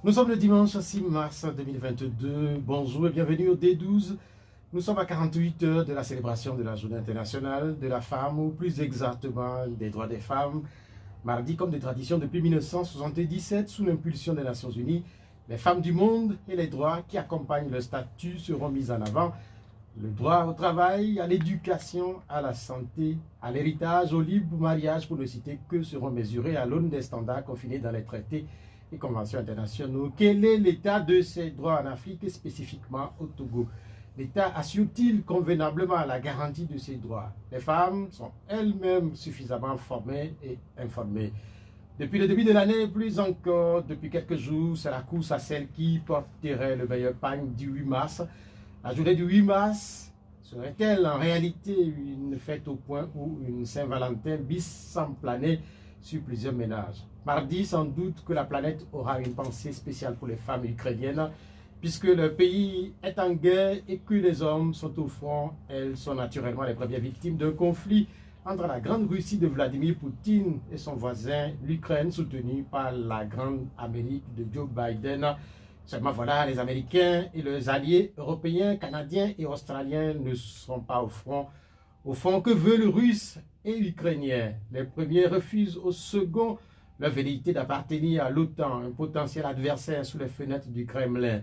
Nous sommes le dimanche 6 mars 2022. Bonjour et bienvenue au D12. Nous sommes à 48 heures de la célébration de la Journée internationale de la femme, ou plus exactement des droits des femmes. Mardi, comme de tradition depuis 1977, sous l'impulsion des Nations Unies, les femmes du monde et les droits qui accompagnent leur statut seront mis en avant. Le droit au travail, à l'éducation, à la santé, à l'héritage, au libre mariage, pour ne citer que, seront mesurés à l'aune des standards confinés dans les traités et conventions internationaux. Quel est l'état de ces droits en Afrique et spécifiquement au Togo? L'État assure-t-il convenablement la garantie de ces droits? Les femmes sont elles-mêmes suffisamment formées et informées? Depuis le début de l'année, plus encore, depuis quelques jours, c'est la course à celle qui porterait le meilleur pagne du 8 mars. La journée du 8 mars serait-elle en réalité une fête au point où une Saint-Valentin bis sans planer sur plusieurs ménages? Mardi, sans doute que la planète aura une pensée spéciale pour les femmes ukrainiennes, puisque le pays est en guerre et que les hommes sont au front. Elles sont naturellement les premières victimes d'un conflit entre la grande Russie de Vladimir Poutine et son voisin, l'Ukraine, soutenue par la grande Amérique de Joe Biden. Seulement voilà, les Américains et leurs alliés européens, canadiens et australiens ne sont pas au front. Au fond, que veulent les Russes et l'Ukrainien? Les premiers refusent aux seconds leur velléité d'appartenir à l'OTAN, un potentiel adversaire sous les fenêtres du Kremlin.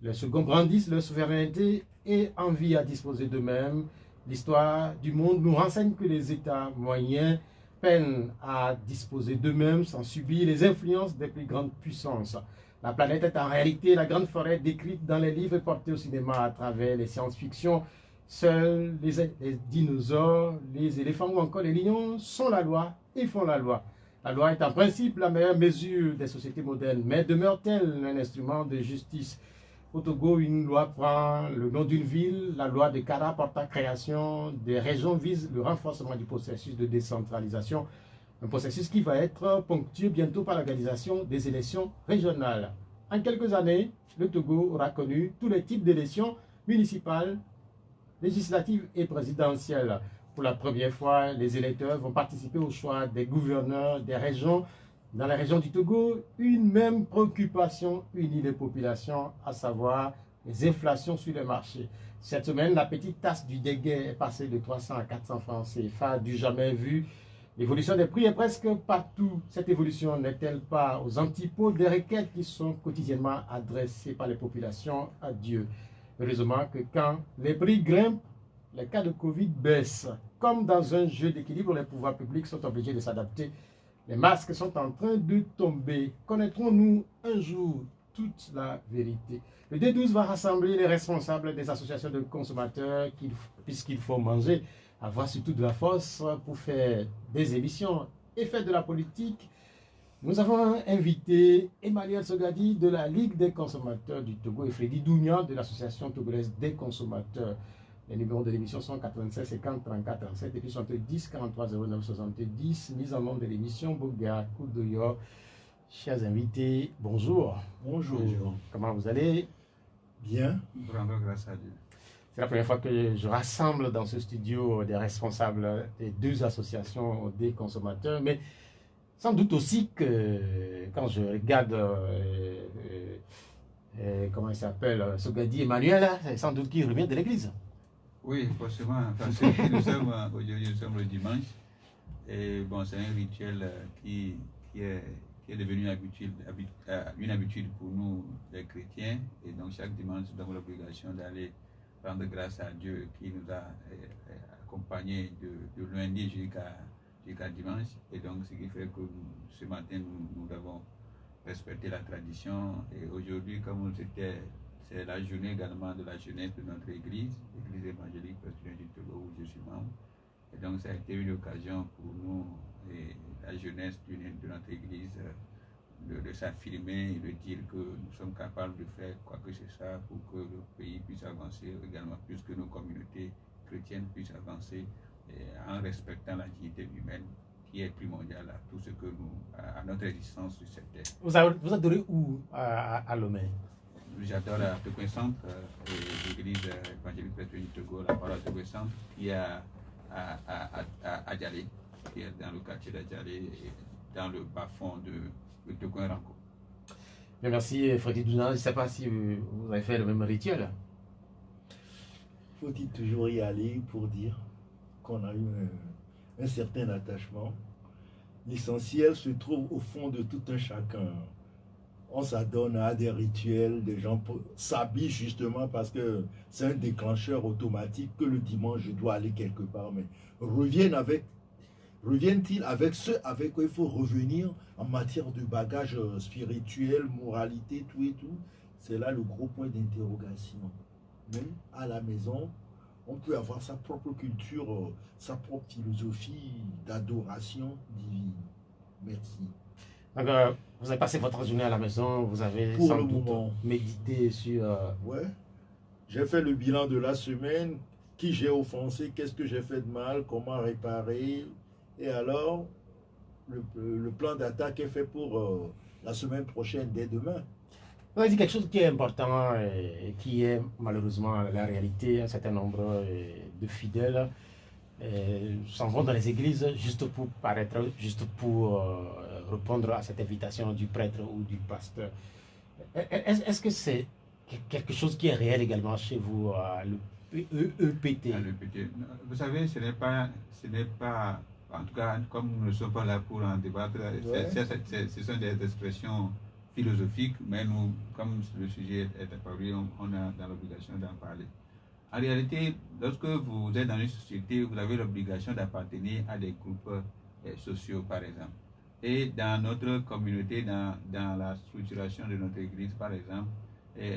Les seconds brandissent leur souveraineté et envie à disposer d'eux-mêmes. L'histoire du monde nous renseigne que les États moyens peinent à disposer d'eux-mêmes sans subir les influences des plus grandes puissances. La planète est en réalité la grande forêt décrite dans les livres et portée au cinéma à travers les science-fiction. Seuls les dinosaures, les éléphants ou encore les lions sont la loi et font la loi. La loi est en principe la meilleure mesure des sociétés modernes, mais demeure-t-elle un instrument de justice? Au Togo, une loi prend le nom d'une ville. La loi de Kara portant création des régions vise le renforcement du processus de décentralisation. Un processus qui va être ponctué bientôt par l'organisation des élections régionales. En quelques années, le Togo aura connu tous les types d'élections municipales, législatives et présidentielles. Pour la première fois, les électeurs vont participer au choix des gouverneurs des régions. Dans la région du Togo, une même préoccupation unit les populations, à savoir les inflations sur les marchés. Cette semaine, la petite tasse du déguet est passée de 300 à 400 francs CFA, du jamais vu. L'évolution des prix est presque partout. Cette évolution n'est-elle pas aux antipodes des requêtes qui sont quotidiennement adressées par les populations à Dieu? Heureusement que quand les prix grimpent, les cas de Covid baissent. Comme dans un jeu d'équilibre, les pouvoirs publics sont obligés de s'adapter. Les masques sont en train de tomber. Connaîtrons-nous un jour toute la vérité? Le D12 va rassembler les responsables des associations de consommateurs, puisqu'il faut manger, avoir surtout de la force pour faire des émissions et faire de la politique. Nous avons invité Emmanuel Sogadi de la Ligue des consommateurs du Togo et Freddy Dougnan de l'Association togolaise des consommateurs. Les numéros de l'émission sont 96 50 34 37 et puis 70 43 09 70. Mise en nom de l'émission Boga Koudoyo. Chers invités, bonjour. Bonjour. Comment vous allez? Bien. Vraiment grâce à Dieu. C'est la première fois que je rassemble dans ce studio des responsables des deux associations des consommateurs, mais sans doute aussi que quand je regarde, comment il s'appelle, Sogadi Emmanuel, c'est sans doute qu'il revient de l'église. Oui, forcément, parce que aujourd'hui, nous sommes le dimanche. Et bon, c'est un rituel qui est devenu une habitude pour nous, les chrétiens. Et donc, chaque dimanche, nous avons l'obligation d'aller rendre grâce à Dieu qui nous a accompagnés de lundi jusqu'à dimanche. Et donc, ce qui fait que ce matin, nous avons respecté la tradition. Et aujourd'hui, comme c'est la journée également de la jeunesse de notre église, l'église évangélique presbytérienne du Togo où je suis membre. Et donc, ça a été une occasion pour nous, et la jeunesse de notre église, de s'affirmer et de dire que nous sommes capables de faire quoi que ce soit pour que le pays puisse avancer également, plus que nos communautés chrétiennes puissent avancer en respectant la dignité humaine qui est primordiale à tout ce que nous, à notre existence sur cette terre. Vous adorez où à Lomé? J'adore la Togo Centre, l'église évangélique presbytérienne du Togo, la parole Togo Centre, qui est à Djalé, qui est dans le quartier d'Adjalé, dans le bas-fond de Togo Ranko. Bien, merci Freddy Douna. Je ne sais pas si vous avez fait le même rituel. Faut-il toujours y aller pour dire qu'on a eu un certain attachement? L'essentiel se trouve au fond de tout un chacun. On s'adonne à des rituels, des gens s'habillent justement parce que c'est un déclencheur automatique que le dimanche je dois aller quelque part. Mais reviennent-ils avec ce avec quoi il faut revenir en matière de bagage spirituel, moralité, tout et tout? C'est là le gros point d'interrogation. Mais à la maison, on peut avoir sa propre culture, sa propre philosophie d'adoration divine. Merci. Donc, vous avez passé votre journée à la maison, vous avez Pour sans le doute moment. médité sur... Ouais. J'ai fait le bilan de la semaine, qui j'ai offensé, qu'est-ce que j'ai fait de mal, comment réparer. Et alors, le plan d'attaque est fait pour la semaine prochaine, dès demain. Vous avez dit quelque chose qui est important et qui est malheureusement la réalité. Un certain nombre de fidèles s'en vont dans les églises juste pour paraître, juste pour répondre à cette invitation du prêtre ou du pasteur. Est-ce que c'est quelque chose qui est réel également chez vous, le EPT? Vous savez, ce n'est pas, en tout cas, comme nous ne sommes pas là pour en débattre, Ouais. ce sont des expressions philosophiques, mais nous, comme le sujet est apparu, on a dans l'obligation d'en parler. En réalité, lorsque vous êtes dans une société, vous avez l'obligation d'appartenir à des groupes sociaux, par exemple. Et dans notre communauté, dans la structuration de notre église, par exemple,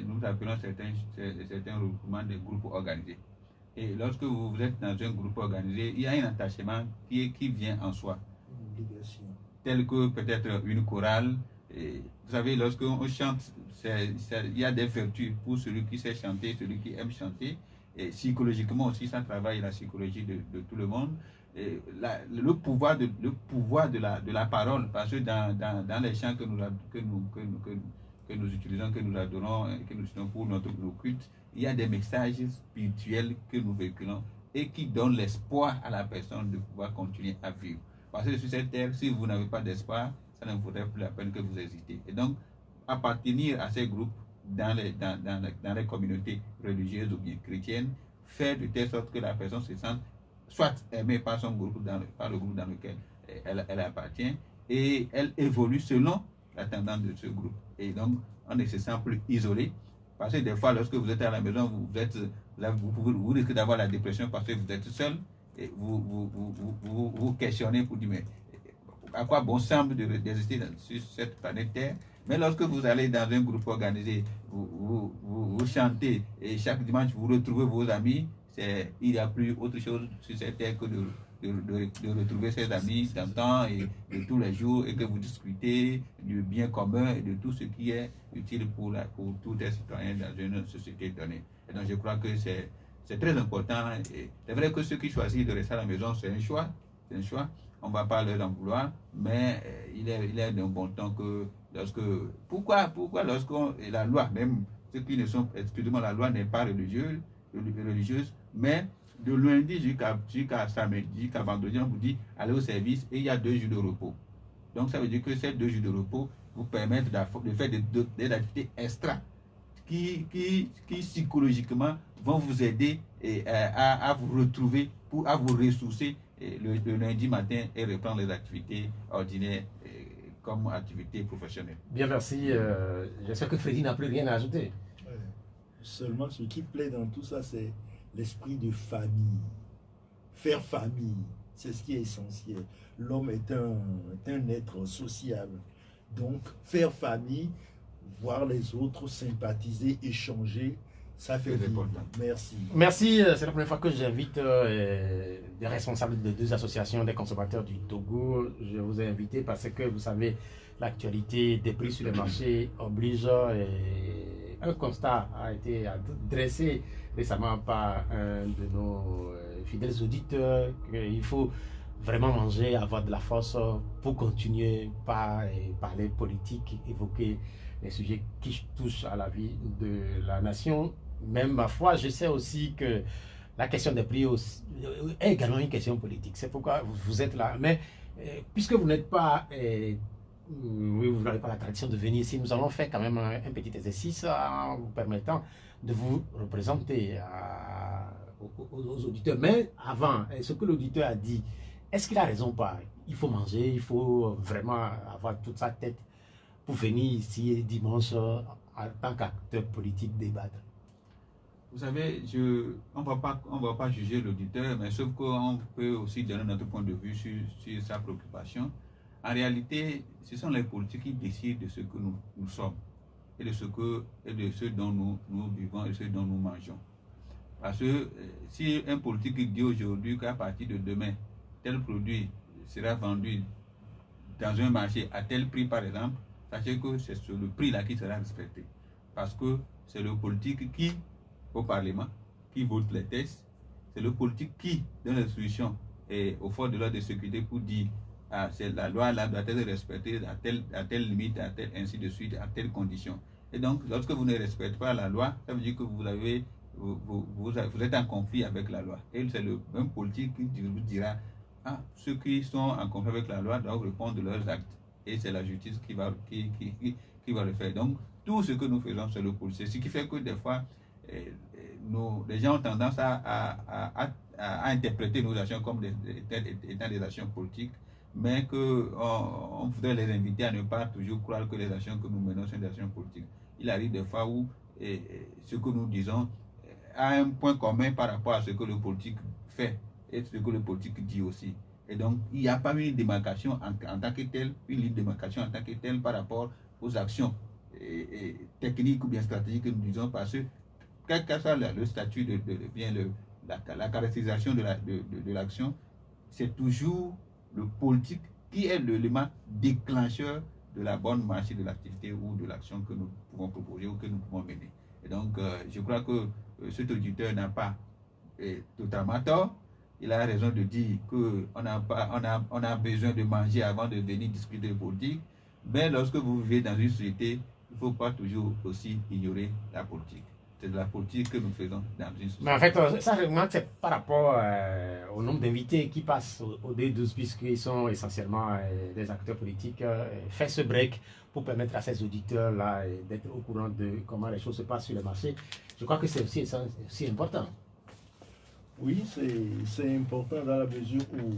nous appelons certains regroupements de groupes organisés. Et lorsque vous êtes dans un groupe organisé, il y a un attachement qui vient en soi. Une obligation. Tel que peut-être une chorale. Et vous savez, lorsqu'on chante, il y a des vertus pour celui qui sait chanter, celui qui aime chanter. Et psychologiquement aussi, ça travaille la psychologie de tout le monde. Et le pouvoir de la parole, parce que dans les chants que nous utilisons, que nous adorons, que nous utilisons pour nos cultes, il y a des messages spirituels que nous véhiculons et qui donnent l'espoir à la personne de pouvoir continuer à vivre. Parce que sur cette terre, si vous n'avez pas d'espoir, ça ne vaudrait plus la peine que vous hésitez. Et donc, appartenir à ces groupes dans les communautés religieuses ou bien chrétiennes, faire de telle sorte que la personne se sente soit aimée par son groupe, par le groupe dans lequel elle appartient, et elle évolue selon la tendance de ce groupe. Et donc, on ne se sent plus isolé. Parce que des fois, lorsque vous êtes à la maison, vous risquez d'avoir la dépression parce que vous êtes seul et vous questionnez pour dire, mais à quoi bon semble de résister sur cette planète Terre? Mais lorsque vous allez dans un groupe organisé, vous chantez et chaque dimanche vous retrouvez vos amis, il n'y a plus autre chose sur cette terre que de retrouver ses amis d'antan et de tous les jours et que vous discutez du bien commun et de tout ce qui est utile pour tous les citoyens dans une société donnée. Et donc je crois que c'est très important. C'est vrai que ceux qui choisissent de rester à la maison, c'est un choix. C'est un choix. On ne va pas leur en vouloir, mais il est d'un bon temps que pourquoi lorsque la loi, même ceux qui ne sont, excusez-moi, la loi n'est pas religieuse, mais de lundi jusqu'à samedi, jusqu'à vendredi, on vous dit allez au service et il y a 2 jours de repos. Donc ça veut dire que ces 2 jours de repos vous permettent de faire des activités extra qui psychologiquement vont vous aider à vous retrouver, à vous ressourcer le lundi matin et reprendre les activités ordinaires comme activités professionnelles. Bien, merci. J'espère que Freddy n'a plus rien à ajouter. Ouais. Seulement, ce qui plaît dans tout ça, c'est l'esprit de famille. Faire famille, c'est ce qui est essentiel. L'homme est un être sociable. Donc, faire famille, voir les autres, sympathiser, échanger, ça fait vivre. Merci. Merci. C'est la première fois que j'invite des responsables de 2 associations des consommateurs du Togo. Je vous ai invité parce que vous savez, l'actualité des prix sur les marchés oblige. Un constat a été dressé récemment par un de nos fidèles auditeurs qu'il faut vraiment manger, avoir de la force pour continuer par parler politique, évoquer les sujets qui touchent à la vie de la nation. Même ma foi, je sais aussi que la question des prix est également une question politique. C'est pourquoi vous êtes là. Mais puisque vous n'êtes pas oui, vous n'avez pas la tradition de venir ici. Nous allons faire quand même un petit exercice en vous permettant de vous représenter aux auditeurs. Mais avant, ce que l'auditeur a dit, est-ce qu'il a raison ou pas? Il faut manger, il faut vraiment avoir toute sa tête pour venir ici dimanche en tant qu'acteur politique débattre. Vous savez, on ne va pas juger l'auditeur, mais sauf qu'on peut aussi donner notre point de vue sur sa préoccupation. En réalité, ce sont les politiques qui décident de ce que nous sommes et de ce dont nous vivons et de ce dont nous mangeons. Parce que si un politique dit aujourd'hui qu'à partir de demain, tel produit sera vendu dans un marché à tel prix par exemple, sachez que c'est sur le prix-là qui sera respecté. Parce que c'est le politique qui, au Parlement, qui vote les textes, c'est le politique qui donne les solutions aux forces de l'ordre de sécurité pour dire la loi là doit être respectée à telle limite, ainsi de suite, à telle condition. Et donc, lorsque vous ne respectez pas la loi, ça veut dire que vous êtes en conflit avec la loi. Et c'est le même politique qui vous dira ceux qui sont en conflit avec la loi doivent répondre de leurs actes. Et c'est la justice qui va le faire. Donc, tout ce que nous faisons, c'est le politique. Ce qui fait que des fois, les gens ont tendance à interpréter nos actions comme étant des actions politiques, mais qu'on voudrait les inviter à ne pas toujours croire que les actions que nous menons sont des actions politiques. Il arrive des fois où ce que nous disons a un point commun par rapport à ce que le politique fait et ce que le politique dit aussi. Et donc, il n'y a pas une démarcation en tant que telle, une ligne de démarcation en tant que telle par rapport aux actions techniques ou bien stratégiques que nous disons, parce que quel que soit le statut la caractérisation de l'action, c'est toujours le politique qui est l'élément déclencheur de la bonne marche de l'activité ou de l'action que nous pouvons proposer ou que nous pouvons mener. Et donc, je crois que cet auditeur n'a pas totalement tort. Il a raison de dire qu'on a besoin de manger avant de venir discuter de politique. Mais lorsque vous vivez dans une société, il ne faut pas toujours aussi ignorer la politique. C'est de la politique que nous faisons dans une société. Mais en fait, ça, c'est par rapport au nombre d'invités qui passent au D12, puisqu'ils sont essentiellement des acteurs politiques. Faire ce break pour permettre à ces auditeurs-là d'être au courant de comment les choses se passent sur le marché, je crois que c'est aussi important. Oui, c'est important dans la mesure où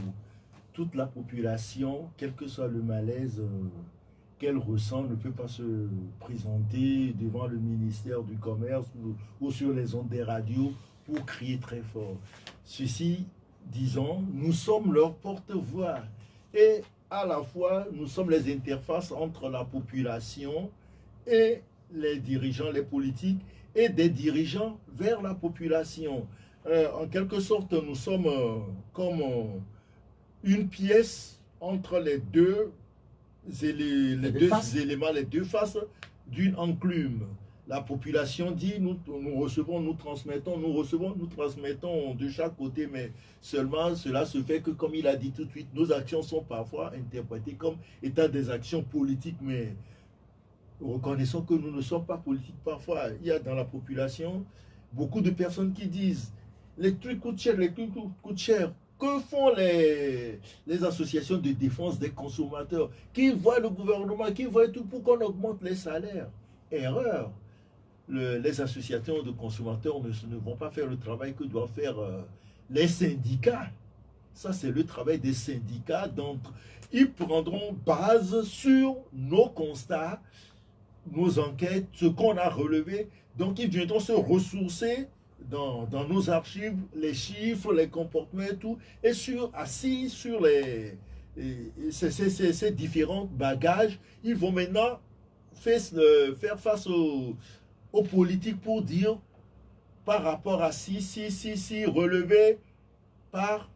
toute la population, quel que soit le malaise qu'elle ressent, ne peut pas se présenter devant le ministère du Commerce ou sur les ondes des radios pour crier très fort. Ceci disant, nous sommes leur porte-voix et à la fois nous sommes les interfaces entre la population et les dirigeants, les politiques, et des dirigeants vers la population. En quelque sorte, nous sommes comme une pièce entre les deux éléments, les deux faces d'une enclume. La population dit, nous recevons, nous transmettons, nous recevons, nous transmettons de chaque côté, mais seulement cela se fait que, comme il a dit tout de suite, nos actions sont parfois interprétées comme étant des actions politiques, mais reconnaissons que nous ne sommes pas politiques parfois. Il y a dans la population beaucoup de personnes qui disent les trucs coûtent cher, les trucs coûtent cher. Que font les associations de défense des consommateurs qui voient le gouvernement, qui voient tout pour qu'on augmente les salaires? Erreur. Les associations de consommateurs ne vont pas faire le travail que doivent faire les syndicats. Ça, c'est le travail des syndicats. Donc, ils prendront base sur nos constats, nos enquêtes, ce qu'on a relevé. Donc, ils viendront se ressourcer dans nos archives, les chiffres, les comportements et tout, et assis sur ces différents bagages, ils vont maintenant faire face aux politiques pour dire par rapport à si relevé par,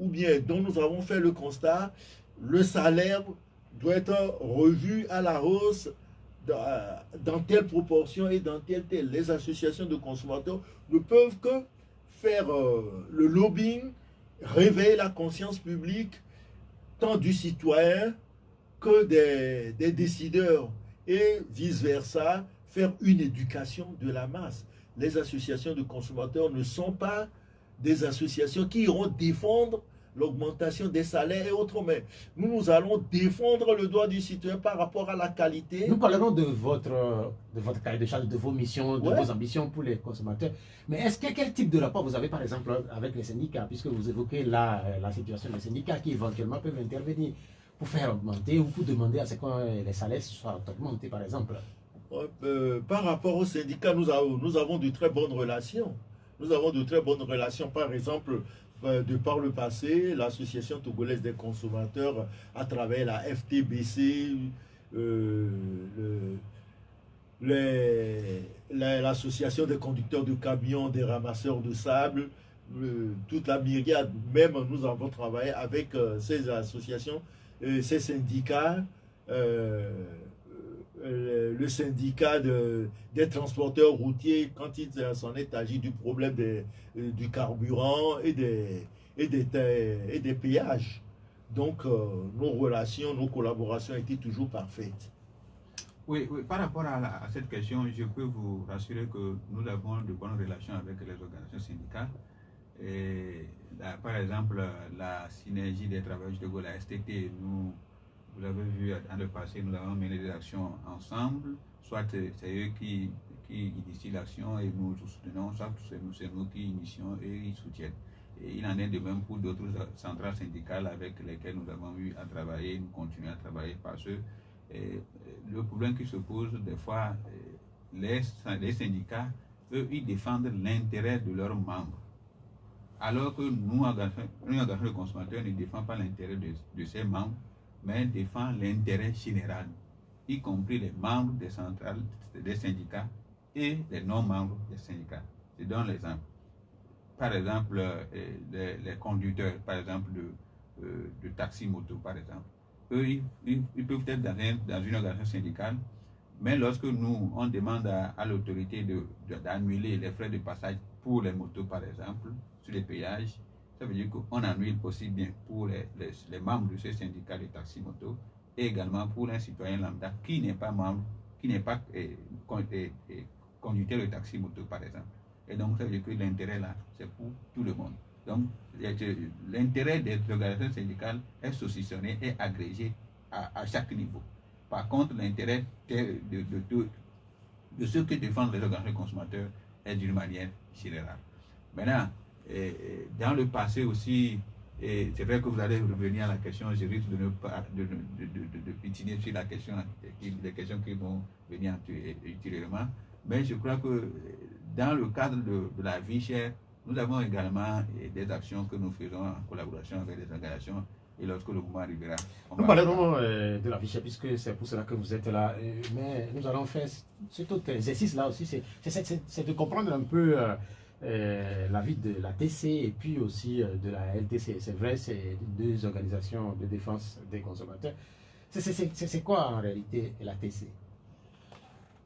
ou bien dont nous avons fait le constat, le salaire doit être revu à la hausse dans telle proportion et dans telle. Les associations de consommateurs ne peuvent que faire le lobbying, réveiller la conscience publique, tant du citoyen que des décideurs, et vice-versa, faire une éducation de la masse. Les associations de consommateurs ne sont pas des associations qui iront défendre l'augmentation des salaires et autres, mais nous allons défendre le droit du citoyen par rapport à la qualité. Nous parlerons de votre cahier de charge, de vos missions, de Ouais. vos ambitions pour les consommateurs. Mais quel type de rapport vous avez par exemple avec les syndicats, puisque vous évoquez là la situation des syndicats qui éventuellement peuvent intervenir pour faire augmenter ou pour demander à ce que les salaires soient augmentés par exemple? Par rapport aux syndicats, nous avons de très bonnes relations. Nous avons de très bonnes relations. Par exemple, de par le passé, l'Association togolaise des consommateurs, à travers la FTBC, l'association des conducteurs de camions, des ramasseurs de sable, toute la myriade, même nous avons travaillé avec ces associations, ces syndicats. Le syndicat des transporteurs routiers, quand il s'en est agi du problème du carburant et des péages. Donc, nos relations, nos collaborations étaient toujours parfaites. Oui, par rapport à cette question, je peux vous rassurer que nous avons de bonnes relations avec les organisations syndicales. Et par exemple, la synergie des travailleurs de Gaulle, la STT, vous avez vu dans le passé, nous avons mené des actions ensemble, soit c'est eux qui initient l'action et nous soutenons, soit c'est nous qui initions et ils soutiennent. Et il en est de même pour d'autres centrales syndicales avec lesquelles nous avons eu à travailler, nous continuons à travailler parce que le problème qui se pose des fois, les syndicats, eux, ils défendent l'intérêt de leurs membres. Alors que nous, organisation de consommateurs, ne défend pas l'intérêt de ses membres, mais défend l'intérêt général, y compris les membres des centrales, des syndicats et les non-membres des syndicats. Je donne l'exemple. Par exemple, les conducteurs, par exemple, de taxi-moto, par exemple. Eux, ils peuvent être dans une organisation syndicale, mais lorsque nous, on demande à l'autorité d'annuler les frais de passage pour les motos, par exemple, sur les péages, ça veut dire qu'on annule aussi bien pour les membres de ce syndicat de taxi-moto et également pour un citoyen lambda qui n'est pas membre, qui n'est pas conducteur de taxi-moto, par exemple. Et donc, ça veut dire que l'intérêt là, c'est pour tout le monde. Donc, l'intérêt des organisations syndicales est saucissonné et agrégé à chaque niveau. Par contre, l'intérêt de ceux qui défendent les organisations consommateurs est d'une manière générale. Maintenant, dans le passé aussi, c'est vrai que vous allez revenir à la question, je risque de ne pas de pitiner sur la question, les questions qui vont venir ultérieurement, mais je crois que dans le cadre de la vie chère, nous avons également des actions que nous faisons en collaboration avec les organisations et lorsque le moment arrivera. Nous parlerons de la vie chère puisque c'est pour cela que vous êtes là, mais nous allons faire cet autre exercice-là aussi, c'est de comprendre un peu la vie de la TC et puis aussi de la LTC. C'est vrai, c'est deux organisations de défense des consommateurs. C'est quoi en réalité la TC?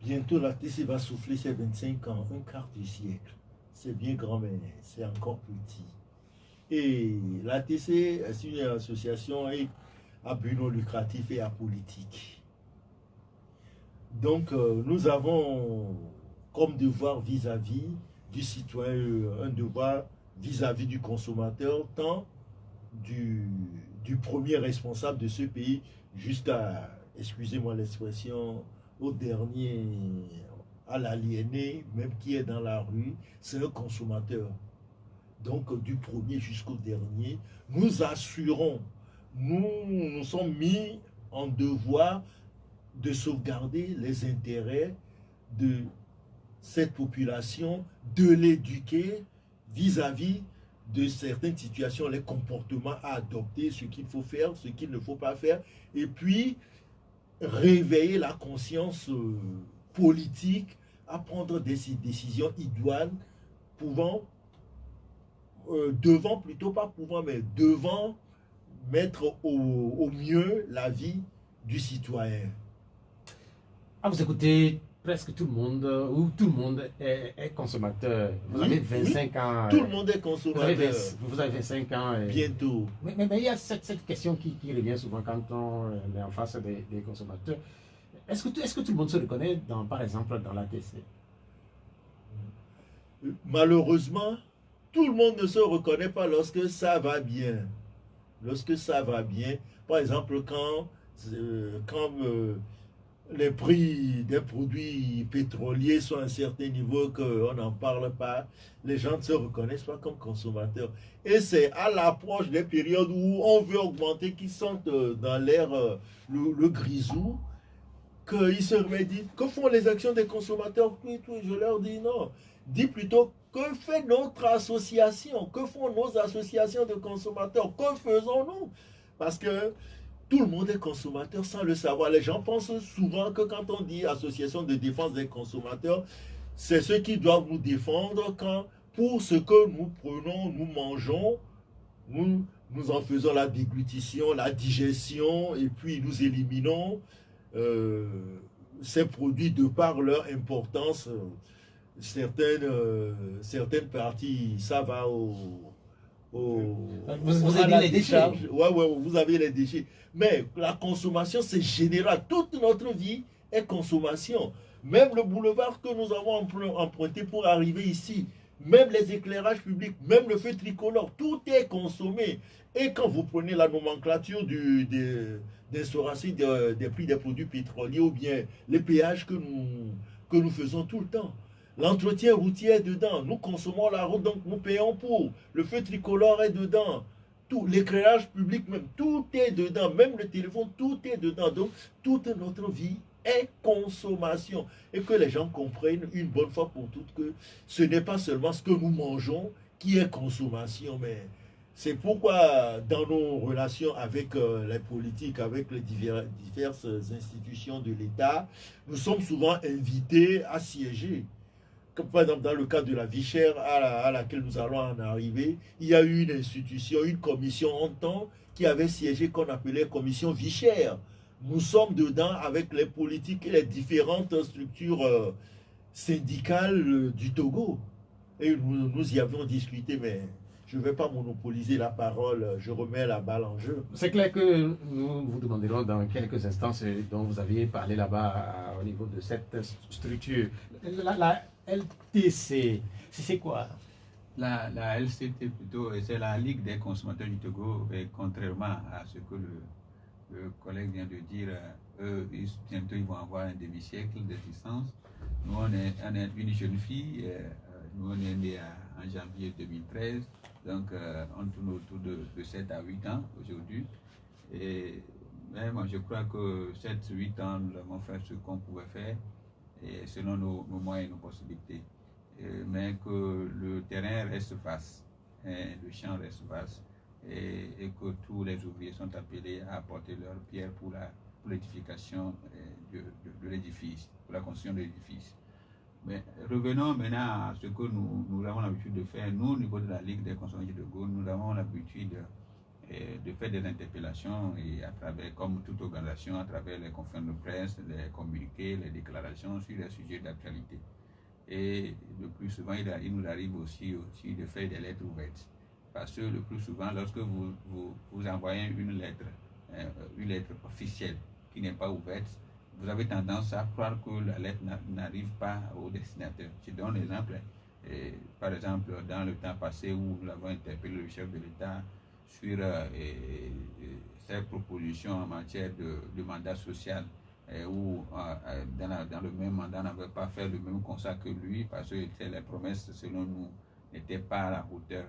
Bientôt, la TC va souffler ses 25 ans, un quart du siècle. C'est bien grand, mais c'est encore petit. Et la TC est une association à but non lucratif et apolitique. Donc, nous avons comme devoir vis-à-vis du citoyen, un devoir vis-à-vis du consommateur, tant du premier responsable de ce pays jusqu'à, excusez-moi l'expression, au dernier, à l'aliéné, même qui est dans la rue, c'est un consommateur. Donc, du premier jusqu'au dernier, nous assurons, nous sommes mis en devoir de sauvegarder les intérêts de cette population, de l'éduquer vis-à-vis de certaines situations, les comportements à adopter, ce qu'il faut faire, ce qu'il ne faut pas faire, et puis réveiller la conscience politique à prendre des décisions idoines devant mettre au mieux la vie du citoyen. Ah, vous écoutez, presque tout le monde, ou tout le monde est consommateur. Vous avez 25 ans. Tout le monde est consommateur. Vous avez 25 ans. Bientôt. Mais il y a cette question qui revient souvent quand on est en face des consommateurs. Est-ce que tout le monde se reconnaît, par exemple, dans la TC? Malheureusement, tout le monde ne se reconnaît pas lorsque ça va bien. lorsque ça va bien, par exemple, quand les prix des produits pétroliers sont à un certain niveau qu'on n'en parle pas, les gens ne se reconnaissent pas comme consommateurs. Et c'est à l'approche des périodes où on veut augmenter, qui sont dans l'air le grisou, qu'ils se remettent, que font les actions des consommateurs? Oui, je leur dis non. Dis plutôt, que fait notre association? Que font nos associations de consommateurs? Que faisons-nous? Parce que tout le monde est consommateur sans le savoir. Les gens pensent souvent que quand on dit association de défense des consommateurs, c'est ceux qui doivent nous défendre quand, pour ce que nous prenons, nous mangeons, nous en faisons la déglutition, la digestion, et puis nous éliminons euh, ces produits de par leur importance. Certaines parties, ça va vous à avez la les décharge. déchets. Ouais, vous avez les déchets. Mais la consommation, c'est général. Toute notre vie est consommation. Même le boulevard que nous avons emprunté pour arriver ici, même les éclairages publics, même le feu tricolore, tout est consommé. Et quand vous prenez la nomenclature d'instauration des prix des produits pétroliers ou bien les péages que nous faisons tout le temps, l'entretien routier est dedans. Nous consommons la route, donc nous payons pour. Le feu tricolore est dedans. Tout, l'éclairage public, même, tout est dedans. Même le téléphone, tout est dedans. Donc, toute notre vie est consommation. Et que les gens comprennent une bonne fois pour toutes que ce n'est pas seulement ce que nous mangeons qui est consommation, mais c'est pourquoi dans nos relations avec les politiques, avec les diverses institutions de l'État, nous sommes souvent invités à siéger. Comme par exemple dans le cas de la vie chère à laquelle nous allons en arriver, il y a eu une institution, une commission en temps qui avait siégé qu'on appelait commission vie chère. Nous sommes dedans avec les politiques et les différentes structures syndicales du Togo. Et nous y avions discuté, mais je ne vais pas monopoliser la parole, je remets la balle en jeu. C'est clair que nous vous demanderons dans quelques instants ce dont vous aviez parlé là-bas au niveau de cette structure. La LTC, c'est quoi? La LCT plutôt, c'est la Ligue des consommateurs du Togo, et contrairement à ce que le collègue vient de dire, eux, bientôt ils vont avoir un demi-siècle d'existence. Nous, on est une jeune fille, nous on est né en janvier 2013, donc on tourne autour de 7 à 8 ans aujourd'hui. Et même je crois que 7-8 ans, nous avons fait ce qu'on pouvait faire, et selon nos moyens et nos possibilités. Mais que le terrain reste vaste, le champ reste vaste, et que tous les ouvriers sont appelés à apporter leur pierre pour l'édification de l'édifice, pour la construction de l'édifice. Mais revenons maintenant à ce que nous avons l'habitude de faire. Nous, au niveau de la Ligue des consommateurs de Gaulle, nous avons l'habitude de faire des interpellations, et à travers, comme toute organisation, à travers les conférences de presse, les communiqués, les déclarations sur les sujets d'actualité. Et le plus souvent, il nous arrive aussi de faire des lettres ouvertes. Parce que le plus souvent, lorsque vous envoyez une lettre officielle qui n'est pas ouverte, vous avez tendance à croire que la lettre n'arrive pas au destinataire. Je donne un exemple. Par exemple, dans le temps passé où nous avons interpellé le chef de l'État sur ses propositions en matière de mandat social, où dans le même mandat, on n'avait pas fait le même constat que lui, parce que les promesses, selon nous, n'étaient pas à la hauteur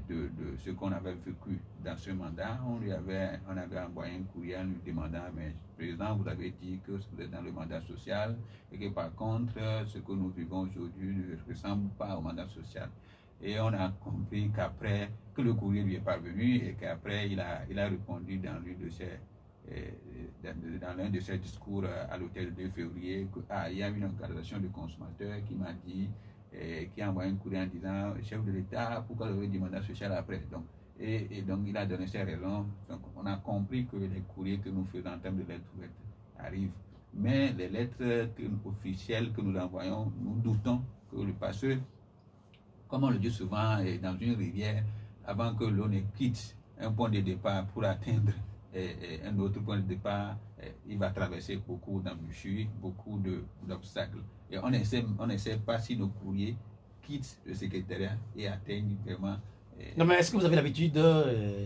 de ce qu'on avait vécu dans ce mandat. On avait envoyé un courrier en lui demandant, mais président, vous avez dit que vous êtes dans le mandat social, et que par contre, ce que nous vivons aujourd'hui ne ressemble pas au mandat social. Et on a compris qu'après, que le courrier lui est parvenu, et qu'après, il a répondu dans l'un de ses discours à l'hôtel de février, il y a une organisation de consommateurs qui m'a dit, qui a envoyé un courrier en disant, chef de l'État, pourquoi vous avez dit mandat social après? Donc, et donc il a donné ses raisons. Donc on a compris que les courriers que nous faisons en termes de lettres ouvertes arrivent. Mais les lettres officielles que nous envoyons, nous doutons que le passeur, comme on le dit souvent, dans une rivière, avant que l'eau ne quitte un point de départ pour atteindre un autre point de départ, il va traverser beaucoup d'embûches, beaucoup d'obstacles. Et on ne sait pas si nos courriers quittent le secrétariat et atteignent vraiment Non, mais est-ce que vous avez l'habitude,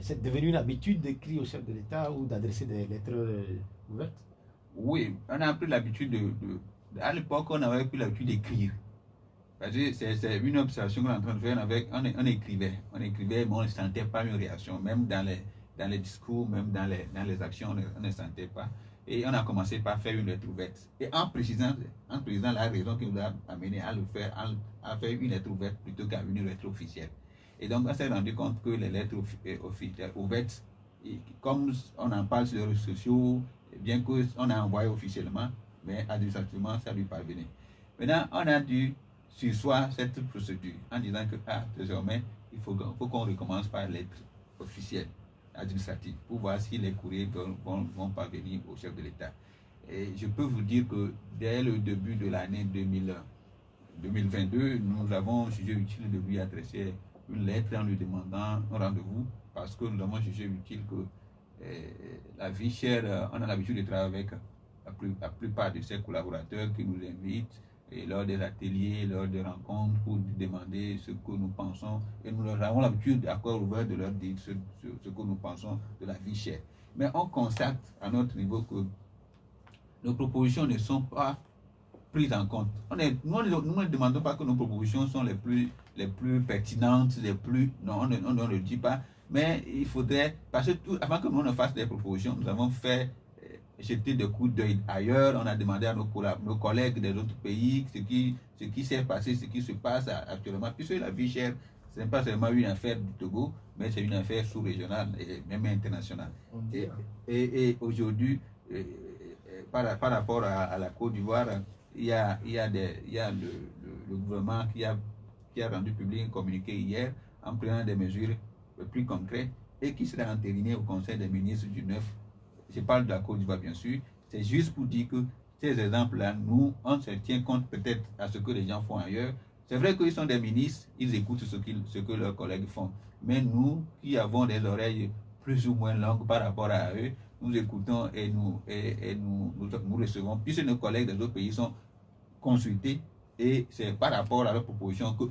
c'est devenu une habitude d'écrire au chef de l'État ou d'adresser des lettres ouvertes? Oui, on a pris l'habitude à l'époque, on avait pris l'habitude d'écrire. Parce que c'est une observation qu'on est en train de faire avec, on écrivait, mais on ne sentait pas une réaction, même dans les discours, même dans les actions, on ne sentait pas. Et on a commencé par faire une lettre ouverte. Et en précisant la raison qui nous a amené à le faire, à faire une lettre ouverte plutôt qu'une lettre officielle. Et donc on s'est rendu compte que les lettres ouvertes, comme on en parle sur les réseaux sociaux, bien qu'on a envoyé officiellement, mais administrativement, ça lui parvenait. Maintenant, on a dû sursoir cette procédure en disant que désormais, il faut qu'on recommence par lettre officielle, administrative, pour voir si les courriers vont parvenir au chef de l'État. Et je peux vous dire que dès le début de l'année 2022, nous avons jugé utile de lui adresser une lettre en lui demandant un rendez-vous, parce que nous avons jugé utile que la vie chère, on a l'habitude de travailler avec la plupart de ses collaborateurs qui nous invitent et lors des ateliers, lors des rencontres, pour demander ce que nous pensons. Et nous avons l'habitude, à corps ouvert, de leur dire ce que nous pensons de la vie chère. Mais on constate à notre niveau que nos propositions ne sont pas prises en compte. Nous ne demandons pas que nos propositions sont les plus pertinentes, non, on ne le dit pas. Mais il faudrait, parce que avant que nous ne fassions des propositions, nous avons fait jeter des coups d'œil ailleurs. On a demandé à nos collègues des autres pays ce qui s'est passé, ce qui se passe actuellement. Puisque la vie chère, ce n'est pas seulement une affaire du Togo, mais c'est une affaire sous-régionale et même internationale. Et aujourd'hui, par rapport à la Côte d'Ivoire, il y a le gouvernement qui a rendu public un communiqué hier en prenant des mesures plus concrètes et qui sera entériné au Conseil des ministres du 9. Je parle de la Côte d'Ivoire, bien sûr. C'est juste pour dire que ces exemples-là, nous, on se tient compte peut-être à ce que les gens font ailleurs. C'est vrai qu'ils sont des ministres, ils écoutent ce que leurs collègues font. Mais nous, qui avons des oreilles plus ou moins longues par rapport à eux, nous écoutons et nous recevons. Puisque nos collègues des autres pays sont consultés, et c'est par rapport à leurs propositions que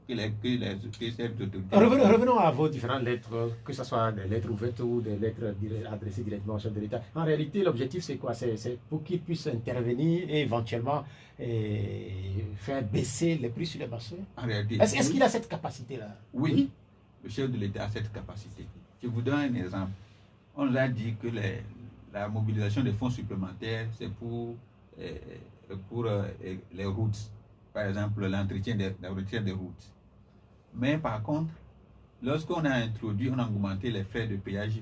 ces autorités... Revenons à vos différentes lettres, que ce soit des lettres ouvertes ou des lettres adressées directement au chef de l'État. En réalité, l'objectif, c'est quoi? C'est pour qu'ils puissent intervenir et éventuellement faire baisser les prix sur les marchés. En réalité, est-ce qu'il a cette capacité-là? Oui, le chef de l'État a cette capacité. Je vous donne un exemple. On nous a dit que la mobilisation des fonds supplémentaires, c'est pour les routes. Par exemple, l'entretien des routes. Mais par contre, lorsqu'on a introduit, on a augmenté les frais de péage,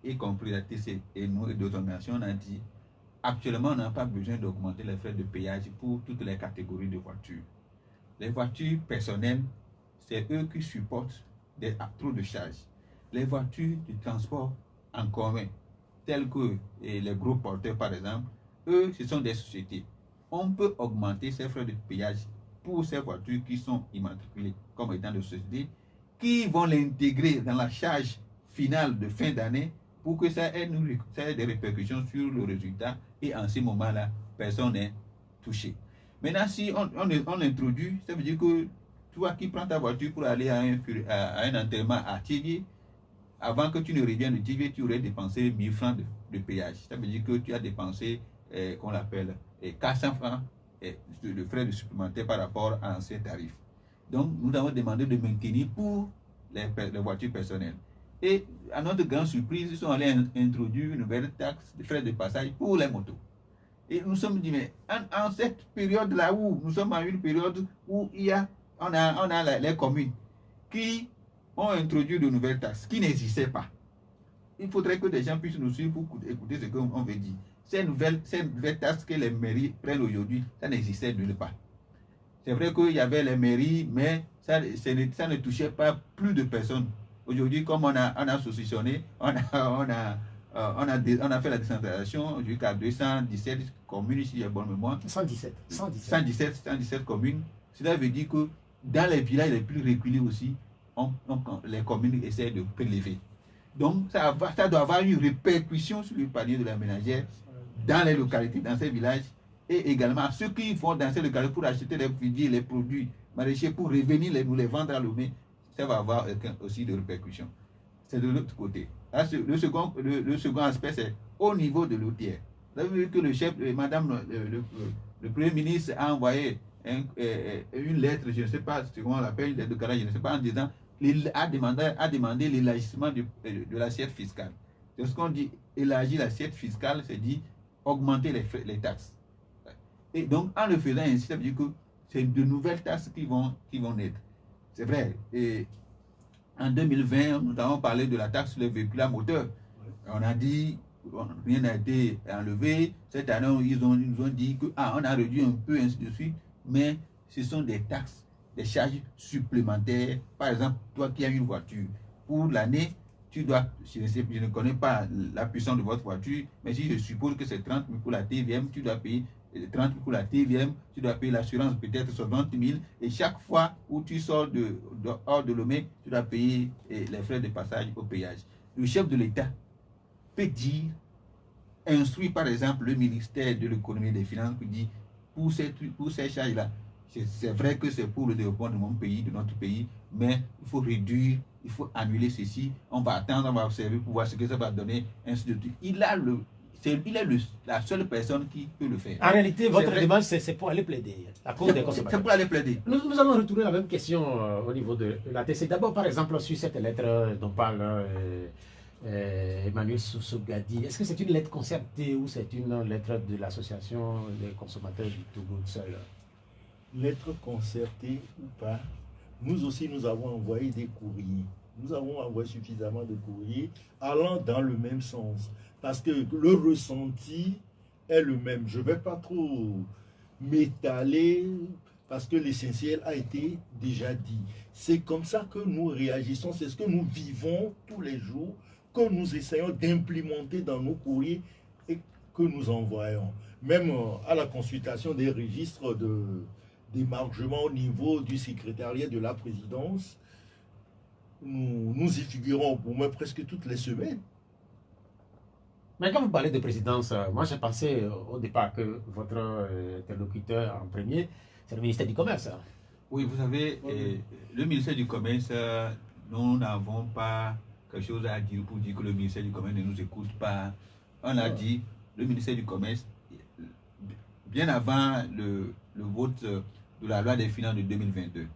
y compris la TC et nous et d'autres organisations, on a dit, actuellement, on n'a pas besoin d'augmenter les frais de péage pour toutes les catégories de voitures. Les voitures personnelles, c'est eux qui supportent trop de charges. Les voitures de transport en commun, telles que les gros porteurs par exemple, eux, ce sont des sociétés. On peut augmenter ces frais de péage pour ces voitures qui sont immatriculées comme étant des sociétés, qui vont l'intégrer dans la charge finale de fin d'année pour que ça ait des répercussions sur le résultat, et en ce moment-là, personne n'est touché. Maintenant, si on introduit, ça veut dire que toi qui prends ta voiture pour aller à un enterrement à Tivier, avant que tu ne reviennes de Tivier, tu aurais dépensé 1000 francs de péage. Ça veut dire que tu as dépensé, qu'on l'appelle, 400 francs de frais de supplémentaires par rapport à ancien tarif. Donc, nous avons demandé de maintenir pour les voitures personnelles. Et à notre grande surprise, ils sont allés introduire une nouvelle taxe de frais de passage pour les motos. Et nous sommes dit, mais en cette période-là où nous sommes à une période où on a les communes qui ont introduit de nouvelles taxes qui n'existaient pas. Il faudrait que des gens puissent nous suivre pour écouter ce qu'on veut dire. Ces nouvelles taxes que les mairies prennent aujourd'hui, ça n'existait nulle part. C'est vrai qu'il y avait les mairies, mais ça ne touchait pas plus de personnes. Aujourd'hui, comme on a saucissonné, on a fait la décentralisation jusqu'à 217 communes, si j'ai bonne mémoire. 117 communes. Cela veut dire que dans les villages les plus reculés aussi, les communes essaient de prélever. Donc, ça doit avoir une répercussion sur le panier de la ménagère dans les localités, dans ces villages, et également ceux qui vont dans ces localités pour acheter les produits maraîchers pour revenir nous les vendre à Lomé. ça va avoir aussi des répercussions. C'est de l'autre côté. Là, le second aspect, c'est au niveau de l'OTR. Vous avez vu que le chef, madame, le Premier ministre a envoyé une lettre, je ne sais pas comment on l'appelle, une lettre de caractère, je ne sais pas, en disant, il a demandé l'élargissement de l'assiette fiscale. C'est ce qu'on dit, élargir l'assiette fiscale, c'est dit augmenter les taxes. Et donc, en le faisant ainsi, ça veut dire que c'est de nouvelles taxes qui vont naître. C'est vrai. Et en 2020, nous avons parlé de la taxe sur les véhicules à moteur. On a dit, rien n'a été enlevé. Cette année, ils nous ont dit qu'on a réduit un peu, ainsi de suite. Mais ce sont des taxes, des charges supplémentaires. Par exemple, toi qui as une voiture, pour l'année, tu dois, je ne connais pas la puissance de votre voiture, mais si je suppose que c'est 30 000 pour la TVM, tu dois payer 30 000 pour la TVM, tu dois payer l'assurance peut-être 60 000, et chaque fois où tu sors hors de Lomé, tu dois payer les frais de passage au péage. Le chef de l'État peut dire, instruit par exemple le ministère de l'économie et des finances, qui dit, pour ces charges-là, c'est vrai que c'est pour le développement de mon pays, de notre pays, mais il faut réduire, il faut annuler ceci, on va attendre, on va observer pour voir ce que ça va donner, ainsi de suite. Il est la seule personne qui peut le faire. En réalité, votre demande, c'est pour aller plaider. C'est pour aller plaider. Nous allons retourner la même question au niveau de la TC. D'abord, par exemple, sur cette lettre dont parle Emmanuel Sougadi, est-ce que c'est une lettre concertée ou c'est une lettre de l'association des consommateurs du Togo seul? Lettre concertée ou pas, nous aussi, nous avons envoyé des courriers. Nous avons envoyé suffisamment de courriers allant dans le même sens. Parce que le ressenti est le même. Je ne vais pas trop m'étaler parce que l'essentiel a été déjà dit. C'est comme ça que nous réagissons, c'est ce que nous vivons tous les jours, que nous essayons d'implémenter dans nos courriers et que nous envoyons. Même à la consultation des registres d'émargement au niveau du secrétariat de la présidence, nous y figurons pour moi presque toutes les semaines. Mais quand vous parlez de présidence, moi j'ai pensé au départ que votre interlocuteur en premier, c'est le ministère du Commerce. Oui, vous savez, le ministère du Commerce, nous n'avons pas quelque chose à dire pour dire que le ministère du Commerce ne nous écoute pas. On a dit, le ministère du Commerce, bien avant le vote de la loi des finances de 2022,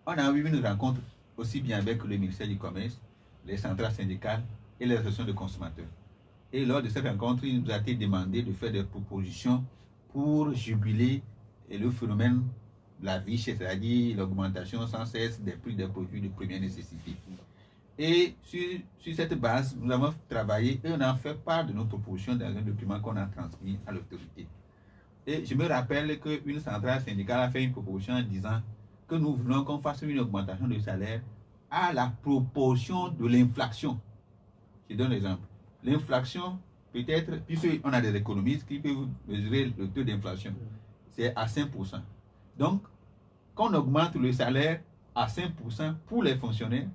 on a eu une rencontre aussi bien avec le ministère du Commerce, les centrales syndicales et les associations de consommateurs. Et lors de cette rencontre, il nous a été demandé de faire des propositions pour juguler le phénomène de la vie chère, c'est-à-dire l'augmentation sans cesse des prix des produits de première nécessité. Et sur cette base, nous avons travaillé et on a fait part de nos propositions dans un document qu'on a transmis à l'autorité. Et je me rappelle qu'une centrale syndicale a fait une proposition en disant que nous voulons qu'on fasse une augmentation de salaire à la proportion de l'inflation. Je donne l'exemple. L'inflation, peut-être, puisqu'on a des économistes qui peuvent mesurer le taux d'inflation, c'est à 5%. Donc, qu'on augmente le salaire à 5% pour les fonctionnaires,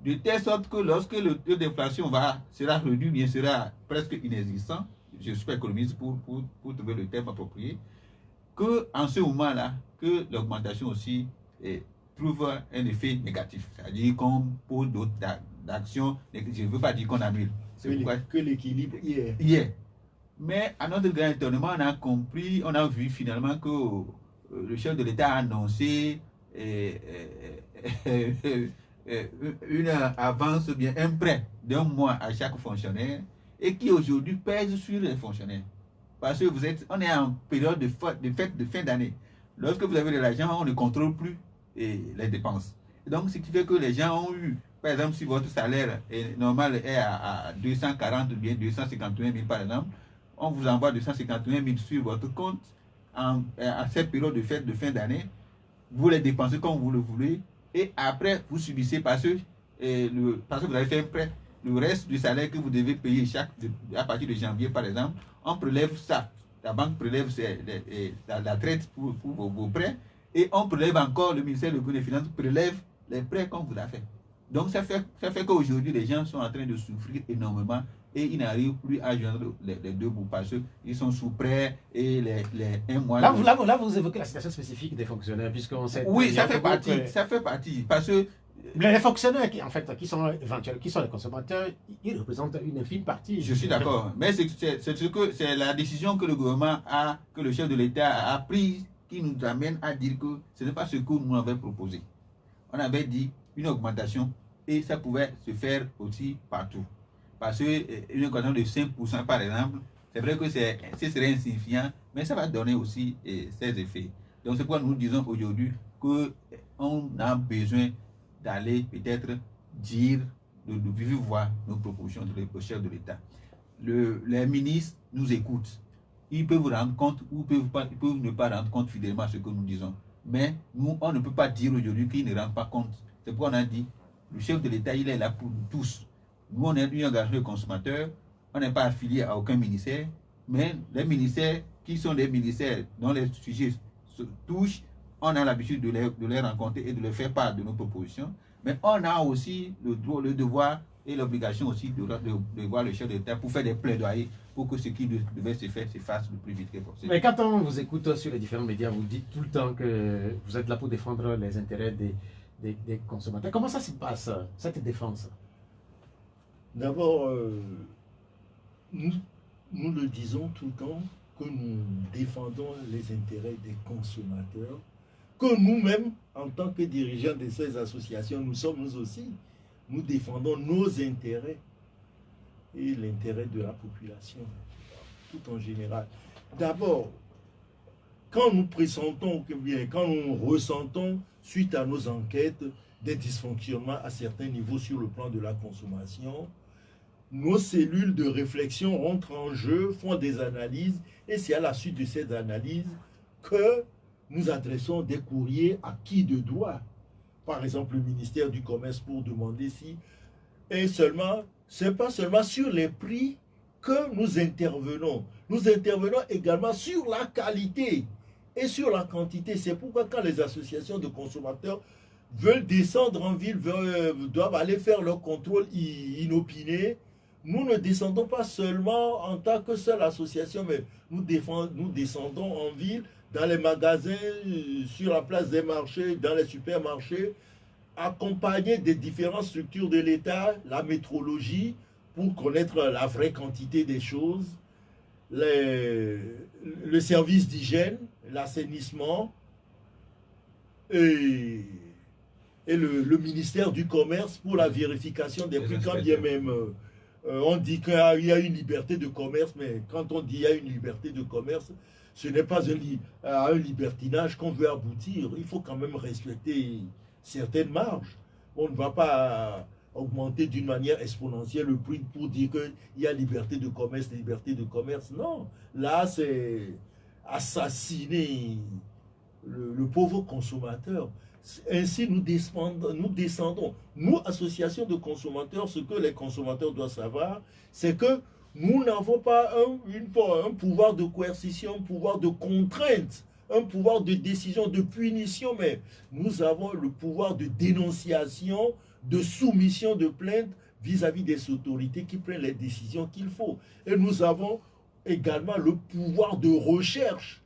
de telle sorte que lorsque le taux d'inflation sera réduit, bien sera presque inexistant, je suis pas économiste pour trouver le terme approprié, qu'en ce moment-là, que l'augmentation aussi trouve un effet négatif. C'est-à-dire qu'on pose d'autres actions, je ne veux pas dire qu'on annule. Que l'équilibre hier. Mais à notre grand étonnement, on a compris, on a vu finalement que le chef de l'État a annoncé une avance, bien un prêt d'1 mois à chaque fonctionnaire et qui aujourd'hui pèse sur les fonctionnaires. Parce que on est en période de fête de fin d'année. Lorsque vous avez de l'argent, on ne contrôle plus les dépenses. Et donc, ce qui fait que les gens ont eu, par exemple, si votre salaire normal est à 240 ou bien 251 000 par exemple, on vous envoie 251 000 sur votre compte à cette période de fête de fin d'année. Vous les dépensez comme vous le voulez et après, vous subissez parce que vous avez fait un prêt. Le reste du salaire que vous devez payer à partir de janvier, par exemple, on prélève ça. La banque prélève la traite pour vos prêts et on prélève encore, le ministère de l'économie et des finances prélève les prêts qu'on vous a fait. Donc ça fait qu'aujourd'hui, les gens sont en train de souffrir énormément et ils n'arrivent plus à joindre les deux bouts parce qu'ils sont sous prêt et un mois. Là, vous évoquez la situation spécifique des fonctionnaires, puisqu'on sait. Oui, ça fait partie. Parce que les fonctionnaires qui sont éventuels, qui sont les consommateurs, ils représentent une infime partie. Je suis d'accord. Mais c'est la décision que le gouvernement que le chef de l'État a prise qui nous amène à dire que ce n'est pas ce que nous avions proposé. On avait dit une augmentation et ça pouvait se faire aussi partout. Parce qu'une augmentation de 5% par exemple, c'est vrai que ce serait insignifiant, mais ça va donner aussi ses effets. Donc c'est pourquoi nous disons aujourd'hui qu'on a besoin d'aller peut-être dire, de vive voix nos propositions au chef de l'État. Les ministres nous écoutent. Ils peuvent rendre compte ou ils peuvent ne pas rendre compte fidèlement à ce que nous disons. Mais nous, on ne peut pas dire aujourd'hui qu'ils ne rendent pas compte. C'est pourquoi on a dit, le chef de l'État, il est là pour nous tous. Nous, on est une organisation de consommateurs, on n'est pas affilié à aucun ministère, mais les ministères qui sont des ministères dont les sujets se touchent, on a l'habitude de les rencontrer et de leur faire part de nos propositions. Mais on a aussi le devoir et l'obligation aussi de voir le chef de l'État pour faire des plaidoyers pour que ce qui devait se faire se fasse le plus vite que possible. Mais quand on vous écoute sur les différents médias, vous dites tout le temps que vous êtes là pour défendre les intérêts des consommateurs. Comment ça se passe, cette défense? D'abord, nous le disons tout le temps que nous défendons les intérêts des consommateurs, que nous-mêmes, en tant que dirigeants de ces associations, nous aussi, nous défendons nos intérêts et l'intérêt de la population, tout en général. D'abord, quand nous pressentons, quand nous ressentons, suite à nos enquêtes, des dysfonctionnements à certains niveaux sur le plan de la consommation, nos cellules de réflexion rentrent en jeu, font des analyses, et c'est à la suite de ces analyses que nous adressons des courriers à qui de droit. Par exemple, le ministère du Commerce pour demander si... Et seulement, ce n'est pas seulement sur les prix que nous intervenons. Nous intervenons également sur la qualité et sur la quantité. C'est pourquoi quand les associations de consommateurs veulent descendre en ville, doivent aller faire leur contrôle inopiné, nous ne descendons pas seulement en tant que seule association, mais nous descendons en ville, dans les magasins, sur la place des marchés, dans les supermarchés, accompagnés des différentes structures de l'État, la métrologie, pour connaître la vraie quantité des choses, le service d'hygiène, l'assainissement et le ministère du Commerce pour la vérification des prix, quand bien même on dit qu'il y a une liberté de commerce, mais quand on dit qu'il y a une liberté de commerce, ce n'est pas un libertinage qu'on veut aboutir. Il faut quand même respecter certaines marges. On ne va pas augmenter d'une manière exponentielle le prix pour dire qu'il y a liberté de commerce, liberté de commerce. Non, là c'est assassiner le pauvre consommateur. Ainsi, nous descendons. Nous, associations de consommateurs, ce que les consommateurs doivent savoir, c'est que nous n'avons pas un pouvoir de coercition, un pouvoir de contrainte, un pouvoir de décision, de punition, mais nous avons le pouvoir de dénonciation, de soumission, de plainte vis-à-vis des autorités qui prennent les décisions qu'il faut. Et nous avons également le pouvoir de recherche.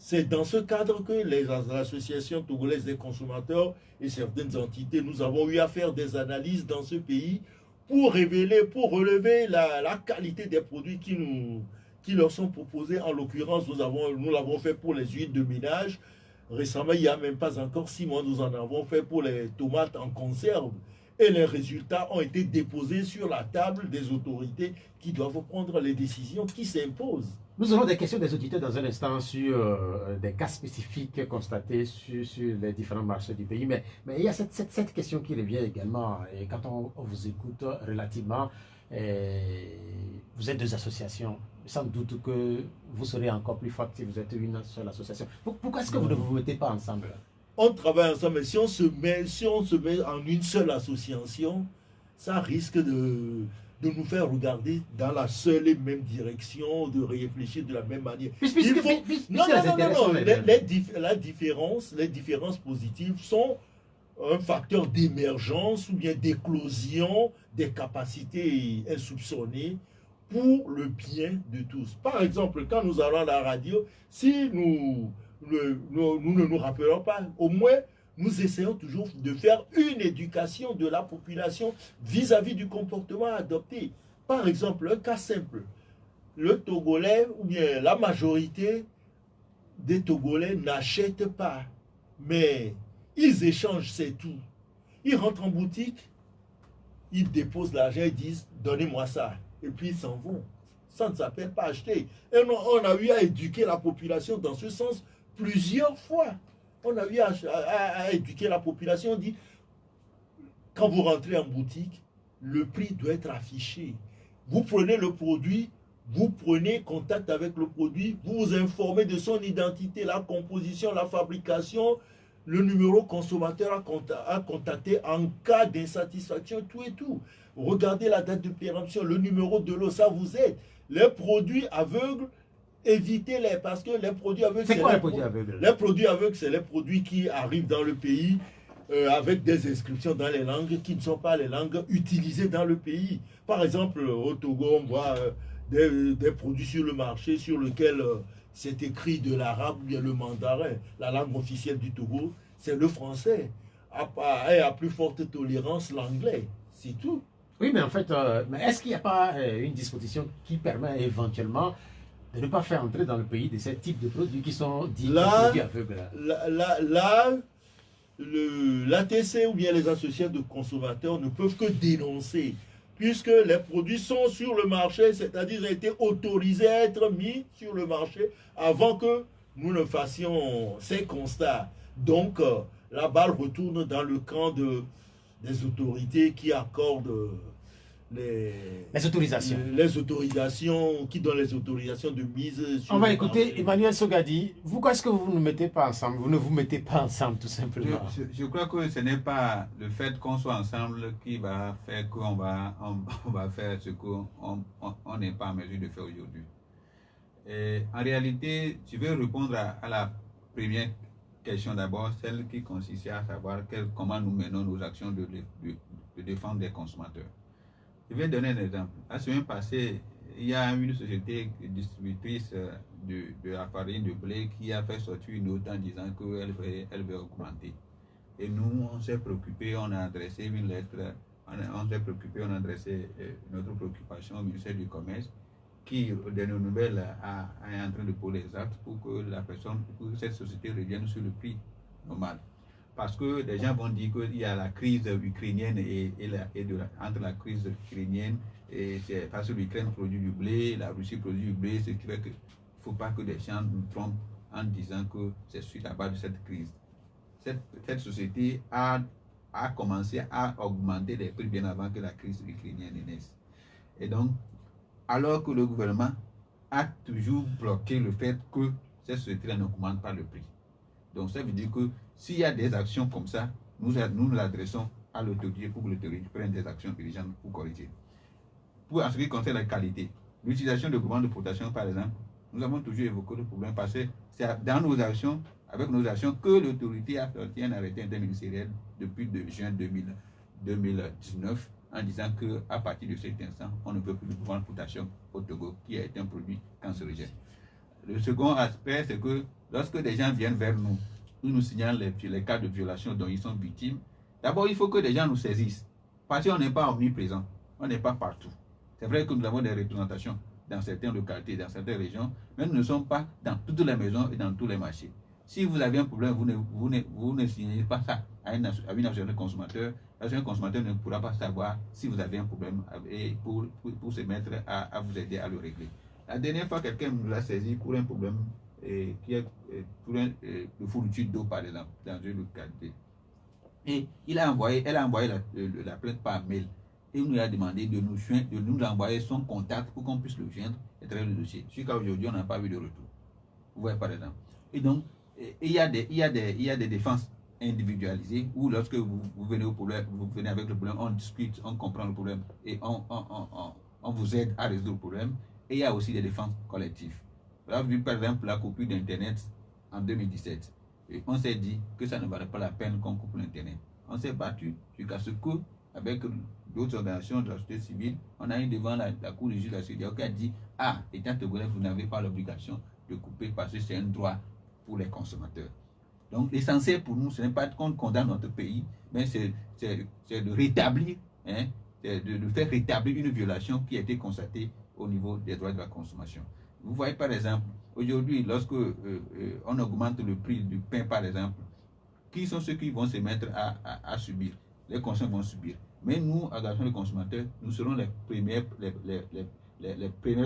C'est dans ce cadre que les associations togolaises des consommateurs et certaines entités, nous avons eu à faire des analyses dans ce pays pour relever la qualité des produits qui leur sont proposés. En l'occurrence, nous l'avons fait pour les huiles de ménage. Récemment, il n'y a même pas encore 6 mois, nous en avons fait pour les tomates en conserve. Et les résultats ont été déposés sur la table des autorités qui doivent prendre les décisions qui s'imposent. Nous aurons des questions des auditeurs dans un instant sur des cas spécifiques constatés sur les différents marchés du pays. Mais il y a cette question qui revient également. Et quand on vous écoute relativement, vous êtes 2 associations. Sans doute que vous serez encore plus fort si vous êtes une seule association. Pourquoi est-ce que vous ne vous mettez pas ensemble? On travaille ensemble, mais si on se met en une seule association, ça risque de nous faire regarder dans la seule et même direction, de réfléchir de la même manière. Non, les différences positives sont un facteur d'émergence ou bien d'éclosion des capacités insoupçonnées pour le bien de tous. Par exemple, quand nous allons à la radio, si nous ne nous rappelons pas, au moins nous essayons toujours de faire une éducation de la population vis-à-vis du comportement adopté. Par exemple, un cas simple, le Togolais ou bien la majorité des Togolais n'achètent pas, mais ils échangent, c'est tout. Ils rentrent en boutique, ils déposent l'argent, ils disent donnez-moi ça, et puis ils s'en vont. Ça ne s'appelle pas acheter. Et on a eu à éduquer la population dans ce sens plusieurs fois. On a eu à éduquer la population, on dit quand vous rentrez en boutique, le prix doit être affiché. Vous prenez le produit, vous prenez contact avec le produit, vous vous informez de son identité, la composition, la fabrication, le numéro consommateur à contacter en cas d'insatisfaction, tout et tout. Regardez la date de péremption, le numéro de l'eau, ça vous aide. Les produits aveugles, évitez-les parce que les produits aveugles, c'est quoi les produits aveugles? Les produits aveugles, c'est les produits qui arrivent dans le pays avec des inscriptions dans les langues qui ne sont pas les langues utilisées dans le pays. Par exemple, au Togo, on voit des produits sur le marché sur lesquels c'est écrit de l'arabe ou bien le mandarin. La langue officielle du Togo, c'est le français. Et à plus forte tolérance, l'anglais. C'est tout. Oui, mais en fait, mais est-ce qu'il n'y a pas une disposition qui permet éventuellement de ne pas faire entrer dans le pays de ces types de produits qui sont dits produits aveugles? L'ATC ou bien les associations de consommateurs ne peuvent que dénoncer, puisque les produits sont sur le marché, c'est-à-dire ont été autorisés à être mis sur le marché avant que nous ne fassions ces constats. Donc, la balle retourne dans le camp des autorités qui accordent les autorisations, qui donnent les autorisations de mise sur on va le écouter marché. Emmanuel Sogadi. Pourquoi est-ce que vous ne mettez pas ensemble? Vous ne vous mettez pas ensemble, tout simplement. Je crois que ce n'est pas le fait qu'on soit ensemble qui va faire qu'on va, on va faire ce qu'on n'est pas en mesure de faire aujourd'hui. En réalité, je vais répondre à la première question d'abord, celle qui consistait à savoir comment nous menons nos actions de défense des consommateurs. Je vais donner un exemple. La semaine passée, il y a une société distributrice de la farine de blé qui a fait sortir une note en disant qu'elle veut augmenter. Et nous, on s'est préoccupé, on a adressé une lettre, on s'est préoccupé, on a adressé notre préoccupation au ministère du Commerce qui, de nos nouvelles, est en train de poser les actes pour que cette société revienne sur le prix normal. Parce que des gens vont dire qu'il y a la crise ukrainienne entre la crise ukrainienne et c'est parce que l'Ukraine produit du blé, la Russie produit du blé, ce qui fait qu'il ne faut pas que des gens nous trompent en disant que c'est suite à base de cette crise. Cette société a commencé à augmenter les prix bien avant que la crise ukrainienne naisse. Et donc, alors que le gouvernement a toujours bloqué le fait que cette société n'augmente pas le prix. Donc ça veut dire que s'il y a des actions comme ça, nous l'adressons à l'autorité pour que l'autorité prenne des actions urgentes pour corriger. En ce qui concerne la qualité, l'utilisation de gouvernements de protection par exemple, nous avons toujours évoqué le problème parce que c'est dans nos actions, avec nos actions, que l'autorité a sorti un arrêté interministériel depuis juin 2019 en disant qu'à partir de cet instant, on ne peut plus de gouvernement de protection au Togo qui est un produit cancérigène. Le second aspect, c'est que lorsque des gens viennent vers nous, nous signalent les cas de violation dont ils sont victimes, d'abord, il faut que des gens nous saisissent. Parce qu'on n'est pas omniprésent, on n'est pas partout. C'est vrai que nous avons des représentations dans certaines localités, dans certaines régions, mais nous ne sommes pas dans toutes les maisons et dans tous les marchés. Si vous avez un problème, vous ne signalez pas ça à une association de consommateurs. L'association de consommateurs ne pourra pas savoir si vous avez un problème et pour se mettre à vous aider à le régler. La dernière fois, quelqu'un nous a saisi pour un problème qui est pour de fourniture d'eau, par exemple, dans une localité. Et elle a envoyé la plainte par mail. Et nous a demandé de nous envoyer son contact pour qu'on puisse le joindre et traiter le dossier. Jusqu'à aujourd'hui, on n'a pas vu de retour. Vous voyez, par exemple. Et donc, il y a des défenses individualisées où lorsque vous venez au problème, vous venez avec le problème, on discute, on comprend le problème et on vous aide à résoudre le problème. Et il y a aussi des défenses collectives. On a vu par exemple la coupure d'Internet en 2017. Et on s'est dit que ça ne valait pas la peine qu'on coupe l'Internet. On s'est battu jusqu'à ce que, avec d'autres organisations de la société civile, on a eu devant la Cour de justice de la CEDEAO qui a dit « Ah, étant togolais, vous n'avez pas l'obligation de couper parce que c'est un droit pour les consommateurs. » Donc l'essentiel pour nous, ce n'est pas qu'on condamne notre pays, mais c'est de rétablir, hein, de faire rétablir une violation qui a été constatée au niveau des droits de la consommation. Vous voyez par exemple, aujourd'hui, lorsque on augmente le prix du pain par exemple, qui sont ceux qui vont se mettre à subir? Les consommateurs vont subir. Mais nous, organisations de consommateurs, nous serons les premières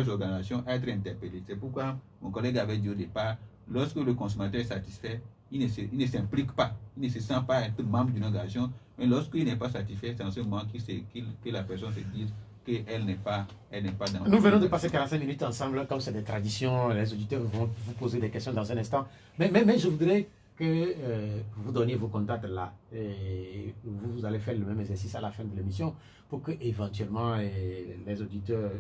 organisations à être interpellées. C'est pourquoi mon collègue avait dit au départ, lorsque le consommateur est satisfait, il ne s'implique pas, il ne se sent pas être membre d'une organisation, mais lorsqu'il n'est pas satisfait, c'est en ce moment que la personne se dit qu'elle n'est pas dans... Nous venons de passer 45 minutes ensemble, comme c'est des traditions, les auditeurs vont vous poser des questions dans un instant. Mais je voudrais que vous donniez vos contacts là. Et vous allez faire le même exercice à la fin de l'émission pour que éventuellement les auditeurs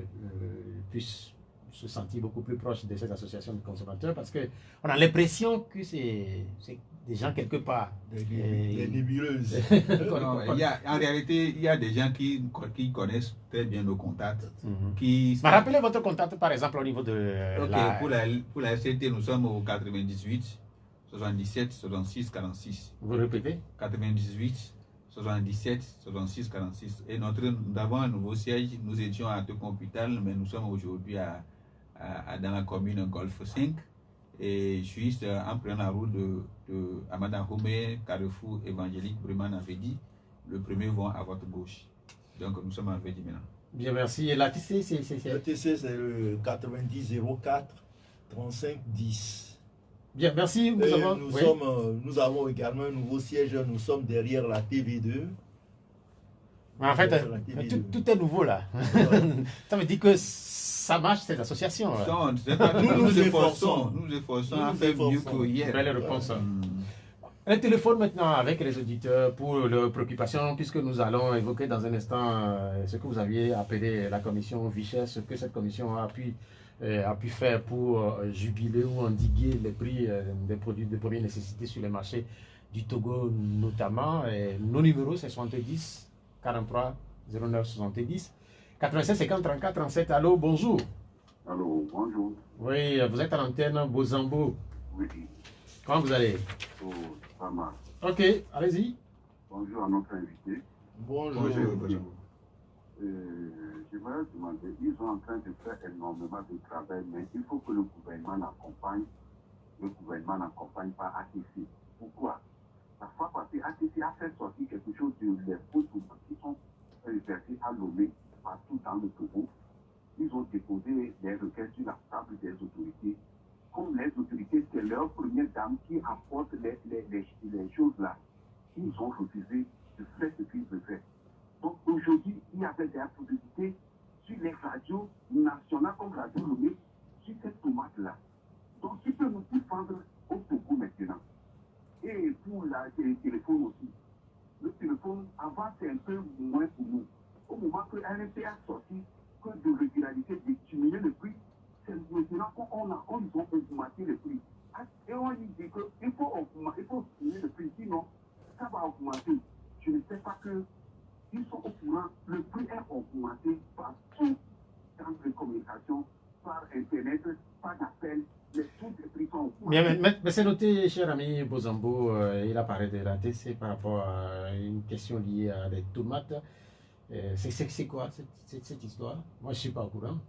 puissent se sentir beaucoup plus proches de cette association de consommateurs, parce qu'on a l'impression que c'est des gens quelque part. Des nébuleuses. En réalité, il y a des gens qui connaissent très bien nos contacts. Rappelez votre contact par exemple au niveau de Pour la SCT, nous sommes au 98 77 66 46. Vous répétez? 98 77 66 46. Et nous avons un nouveau siège. Nous étions à Tocomputal, mais nous sommes aujourd'hui dans la commune Golfe 5. Et juste en prenant la route de Amada Homé, Carrefour Évangélique, Breman Avedi. Le premier vont à votre gauche. Donc nous sommes à Avedi maintenant. Bien, merci. Et la TC, Le TC, c'est le 90 04 35 10. Bien, merci. Nous avons également un nouveau siège. Nous sommes derrière la TV2. En fait, tout est nouveau là. Ça veut dire que ça marche cette association. Nous nous efforçons à faire mieux que hier. Belle réponse. Un téléphone maintenant avec les auditeurs pour leurs préoccupations, puisque nous allons évoquer dans un instant ce que vous aviez appelé la commission Vichet, ce que cette commission a pu faire pour juguler ou endiguer les prix des produits de première nécessité sur les marchés du Togo notamment. Et nos numéros, c'est 70 43 09 70 96 50 34 37. Allô, bonjour. Allô, bonjour. Oui, vous êtes à l'antenne Bozambo. Oui. Comment vous allez? Oh, ça marche. Ok, allez-y. Bonjour à notre invité. Bonjour. Je voudrais demander, ils sont en train de faire énormément de travail, mais il faut que le gouvernement l'accompagne. Le gouvernement n'accompagne pas ATC. Pourquoi? Parfois, parce que ATC a fait sortir quelque chose de les faux tomates qui sont versés à Lomé partout dans le Togo. Ils ont déposé des requêtes sur la table des autorités. Comme les autorités, c'est leur première dame qui apporte les choses là. Ils ont refusé de faire ce qu'ils veulent faire. Donc aujourd'hui, il y avait des publicités sur les radios nationales comme Radio Lomé sur cette tomate-là. Donc ce que nous pouvons vendre au Togo maintenant. Et pour les téléphones aussi. Le téléphone, avant, c'est un peu moins pour nous. Au moment que l'NP a sorti que de régularité, de diminuer le prix, c'est maintenant qu'ils ont augmenté le prix. Et on dit qu'il faut diminuer le prix, sinon ça va augmenter. Je ne sais pas que ils sont au courant, le prix est augmenté partout dans les communications, par Internet, par appel, les tous les prix sont au courant. Bien, mais c'est noté, cher ami Bozambo, il a parlé de la TC par rapport à une question liée à des tomates. C'est quoi cette histoire? Moi, je ne suis pas au courant.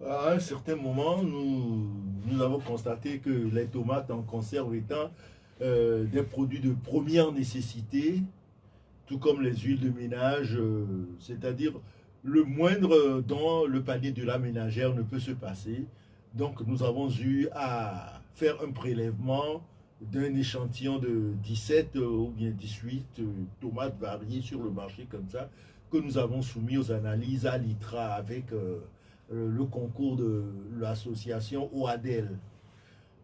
À un certain moment, nous avons constaté que les tomates en conserve étant des produits de première nécessité, tout comme les huiles de ménage, c'est-à-dire le moindre dont le panier de la ménagère ne peut se passer. Donc nous avons eu à faire un prélèvement d'un échantillon de 17 ou bien 18 tomates variées sur le marché comme ça, que nous avons soumis aux analyses à l'ITRA avec le concours de l'association OADEL.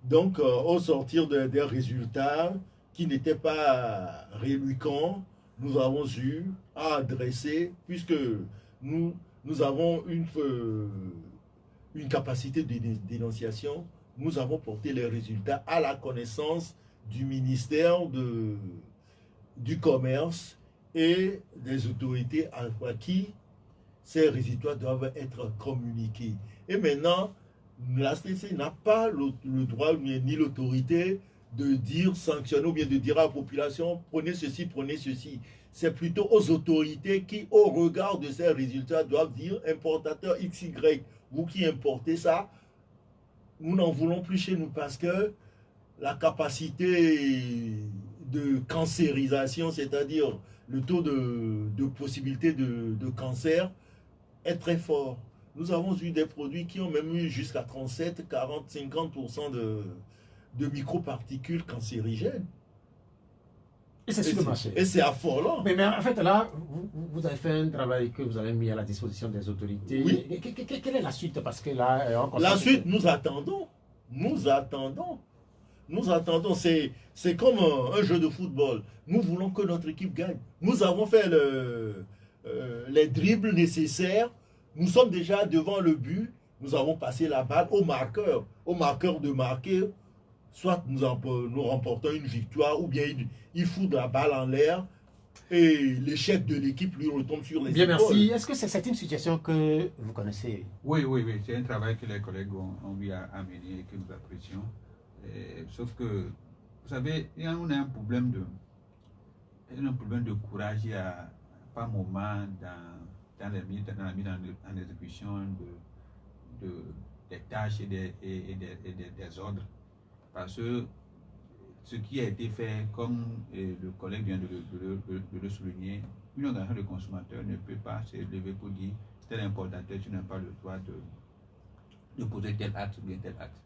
Donc au sortir des résultats qui n'étaient pas rélucants, nous avons eu à adresser, puisque nous avons une capacité de dénonciation, nous avons porté les résultats à la connaissance du ministère du Commerce et des autorités à qui ces résultats doivent être communiqués. Et maintenant, la CC n'a pas le droit ni l'autorité de dire, sanctionner ou bien de dire à la population, prenez ceci, prenez ceci. C'est plutôt aux autorités qui, au regard de ces résultats, doivent dire, importateur XY, vous qui importez ça, nous n'en voulons plus chez nous parce que la capacité de cancérisation, c'est-à-dire le taux de possibilité de cancer, est très fort. Nous avons eu des produits qui ont même eu jusqu'à 37, 40, 50% de microparticules cancérigènes. Et c'est sur le marché. Et c'est affolant. Mais en fait, là, vous avez fait un travail que vous avez mis à la disposition des autorités. Oui. Quelle est la suite? Parce que là, la suite, nous attendons. Nous attendons. Nous attendons. C'est comme un jeu de football. Nous voulons que notre équipe gagne. Nous avons fait les dribbles nécessaires. Nous sommes déjà devant le but. Nous avons passé la balle au marqueur de marquer. Soit nous remportons une victoire ou bien il fout la balle en l'air et l'échec de l'équipe lui retombe sur les Bien, épaules. merci. Est-ce que c'est une situation que vous connaissez? Oui. C'est un travail que les collègues ont vu à mener et que nous apprécions. Sauf que, vous savez, on a un problème de courage par moment dans la mise en exécution des tâches et des ordres. Parce que ce qui a été fait, comme le collègue vient de le souligner, une organisation de consommateurs ne peut pas se lever pour dire tel importateur, tu n'as pas le droit de poser tel acte ou bien tel acte.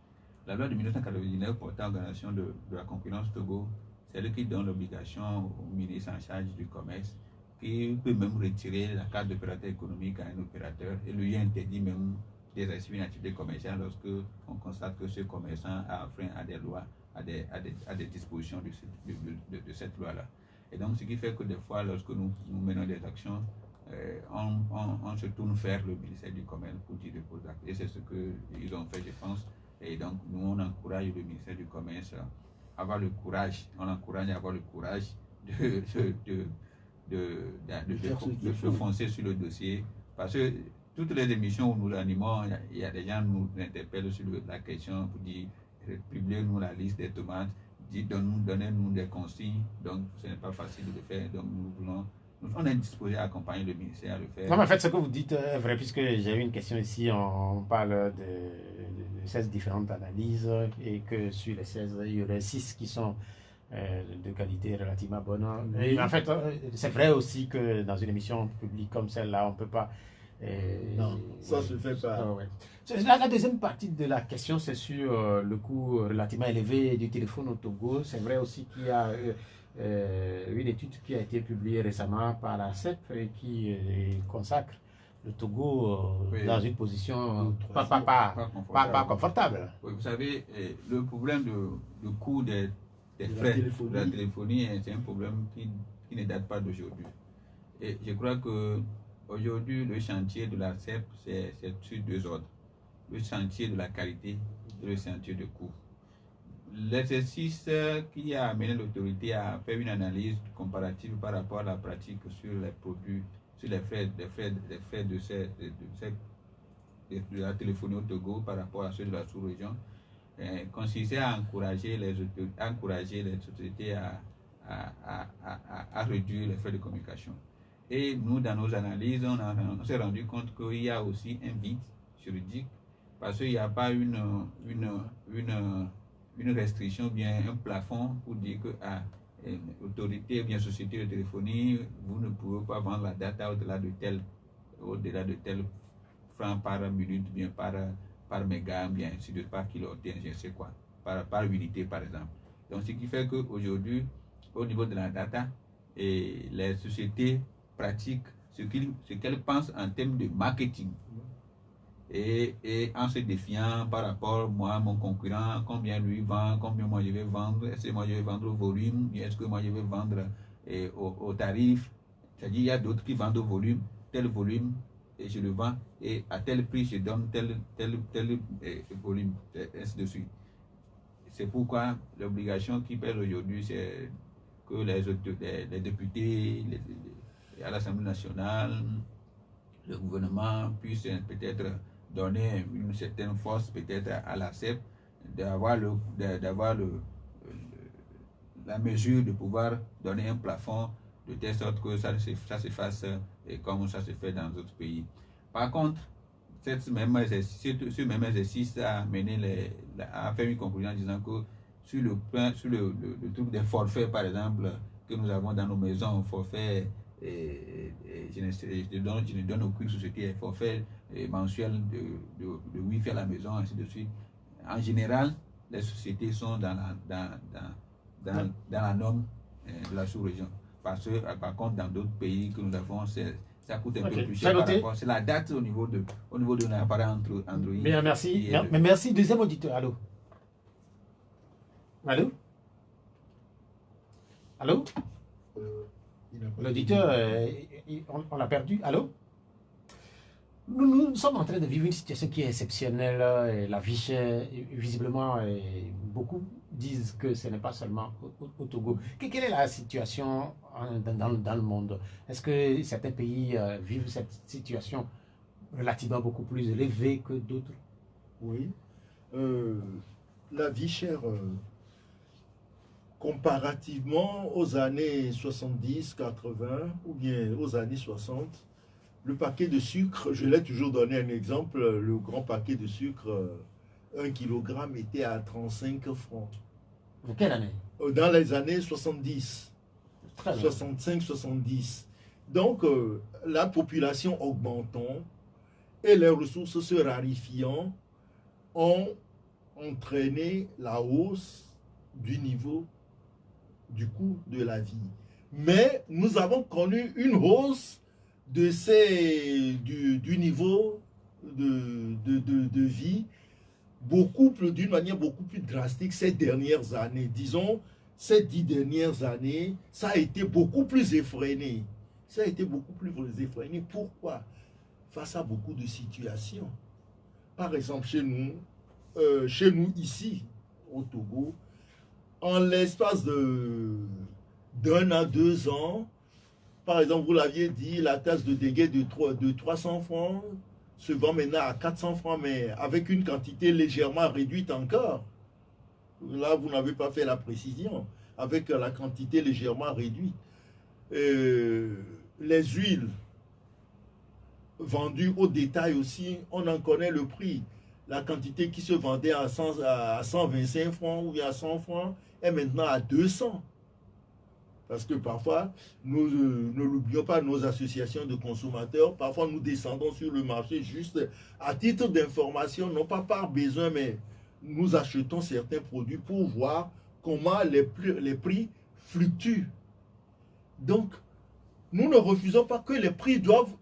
La loi de 1999 portant organisation de la concurrence Togo, c'est elle qui donne l'obligation au ministre en charge du commerce, qui peut même retirer la carte d'opérateur économique à un opérateur et lui interdit même d'exercer une activité commerciale lorsque on constate que ce commerçant a enfreint à des lois, à des dispositions de cette loi-là. Et donc, ce qui fait que des fois, lorsque nous menons des actions, on se tourne vers le ministère du Commerce pour dire des actes. Et c'est ce qu'ils ont fait, je pense. Et donc, nous, on encourage le ministère du Commerce à avoir le courage, de foncer sur le dossier. Parce que toutes les émissions où nous animons, il y a des gens qui nous interpellent sur la question pour dire, publiez-nous la liste des tomates, donnez-nous des consignes. Donc, ce n'est pas facile de le faire. Donc, on est disposé à accompagner le ministère à le faire. Non, mais en fait, ce que vous dites est vrai, puisque j'ai eu une question ici, on parle de 16 différentes analyses, et que sur les 16, il y aurait 6 qui sont de qualité relativement bonne. Et en fait, c'est vrai aussi que dans une émission publique comme celle-là, on ne peut pas... non, ça se fait pas. Ouais. La deuxième partie de la question, c'est sur le coût relativement élevé du téléphone au Togo. C'est vrai aussi qu'il y a une étude qui a été publiée récemment par la CEP et qui consacre le Togo dans une position pas confortable. Oui, vous savez, le problème de coût des frais de la téléphonie, c'est un problème qui ne date pas d'aujourd'hui. Et je crois que aujourd'hui, le chantier de la CEP, c'est sur 2 ordres. Le chantier de la qualité et le chantier de coût. L'exercice qui a amené l'autorité à faire une analyse comparative par rapport à la pratique sur les produits, sur les frais de la téléphonie au Togo par rapport à ceux de la sous-région, consistait à encourager les sociétés à réduire les frais de communication. Et nous, dans nos analyses, on s'est rendu compte qu'il y a aussi un vide juridique parce qu'il n'y a pas une restriction, bien un plafond pour dire que autorité ou bien société de téléphonie, vous ne pouvez pas vendre la data au-delà de tel franc par minute, bien par méga, bien ainsi de par kiloctet, je ne sais quoi, par unité par exemple. Donc ce qui fait qu'aujourd'hui, au niveau de la data, et les sociétés pratiquent ce qu'elles pensent en termes de marketing. Et en se défiant par rapport moi, mon concurrent, combien lui vend, combien moi je vais vendre, est-ce que moi je vais vendre au volume, est-ce que moi je vais vendre au tarif. C'est-à-dire il y a d'autres qui vendent au volume, tel volume, et je le vends, et à tel prix je donne tel volume, et ainsi de suite. C'est pourquoi l'obligation qui pèse aujourd'hui, c'est que les députés à l'Assemblée nationale, le gouvernement puisse peut-être donner une certaine force peut-être à la CEP d'avoir la mesure de pouvoir donner un plafond de telle sorte que ça se fasse comme ça se fait dans d'autres pays. Par contre, ce même exercice a fait une conclusion en disant que sur le truc des forfaits, par exemple, que nous avons dans nos maisons, forfait, je ne donne aucune société, forfait mensuel de Wi-Fi à la maison, ainsi de suite. En général, les sociétés sont dans la norme de la sous-région. Par contre, dans d'autres pays que nous avons, ça coûte un peu plus cher par rapport. C'est la date au niveau de l'appareil Android. Bien, merci. Mais merci. Deuxième auditeur. Allô? Allô? Allô? L'auditeur, on l'a perdu. Allô? Nous sommes en train de vivre une situation qui est exceptionnelle. Et la vie chère, visiblement, beaucoup disent que ce n'est pas seulement au Togo. Quelle est la situation dans le monde? Est-ce que certains pays vivent cette situation relativement beaucoup plus élevée que d'autres? Oui. La vie chère, comparativement aux années 70, 80 ou bien aux années 60, le paquet de sucre, je l'ai toujours donné un exemple, le grand paquet de sucre, 1 kg était à 35 francs. En quelle année? Dans les années 70, 65, 70. Donc, la population augmentant et les ressources se raréfiant ont entraîné la hausse du niveau du coût de la vie. Mais nous avons connu une hausse du niveau de vie d'une manière beaucoup plus drastique ces dernières années. Disons, ces 10 dernières années, ça a été beaucoup plus effréné. Ça a été beaucoup plus effréné. Pourquoi? Face à beaucoup de situations. Par exemple, chez nous ici, au Togo, en l'espace d'1 à 2 ans, par exemple, vous l'aviez dit, la tasse de déguet de 300 francs se vend maintenant à 400 francs, mais avec une quantité légèrement réduite encore. Là, vous n'avez pas fait la précision. Avec la quantité légèrement réduite. Les huiles vendues au détail aussi, on en connaît le prix. La quantité qui se vendait à 125 francs ou à 100 francs est maintenant à 200. Parce que parfois, nous ne l'oublions pas, nos associations de consommateurs, parfois nous descendons sur le marché juste à titre d'information, non pas par besoin, mais nous achetons certains produits pour voir comment les prix fluctuent. Donc, nous ne refusons pas que les prix doivent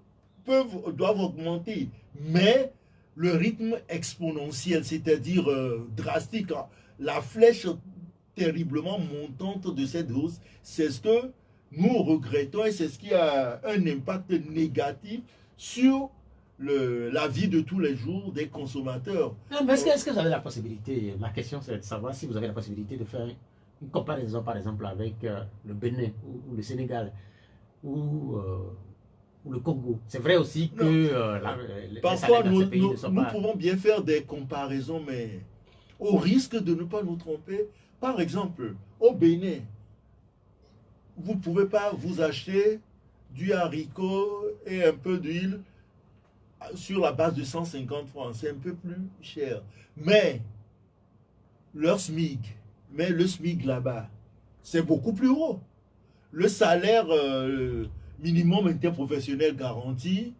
augmenter, mais le rythme exponentiel, c'est-à-dire drastique, la flèche terriblement montante de cette hausse, c'est ce que nous regrettons et c'est ce qui a un impact négatif sur la vie de tous les jours des consommateurs. Mais est-ce que vous avez la possibilité, ma question c'est de savoir si vous avez la possibilité de faire une comparaison par exemple avec le Bénin ou le Sénégal ou le Congo. C'est vrai aussi que parfois nous pouvons bien faire des comparaisons, mais au risque de ne pas nous tromper. Par exemple, au Bénin, vous ne pouvez pas vous acheter du haricot et un peu d'huile sur la base de 150 francs. C'est un peu plus cher. Mais le SMIC là-bas, c'est beaucoup plus haut. Le salaire minimum interprofessionnel garanti,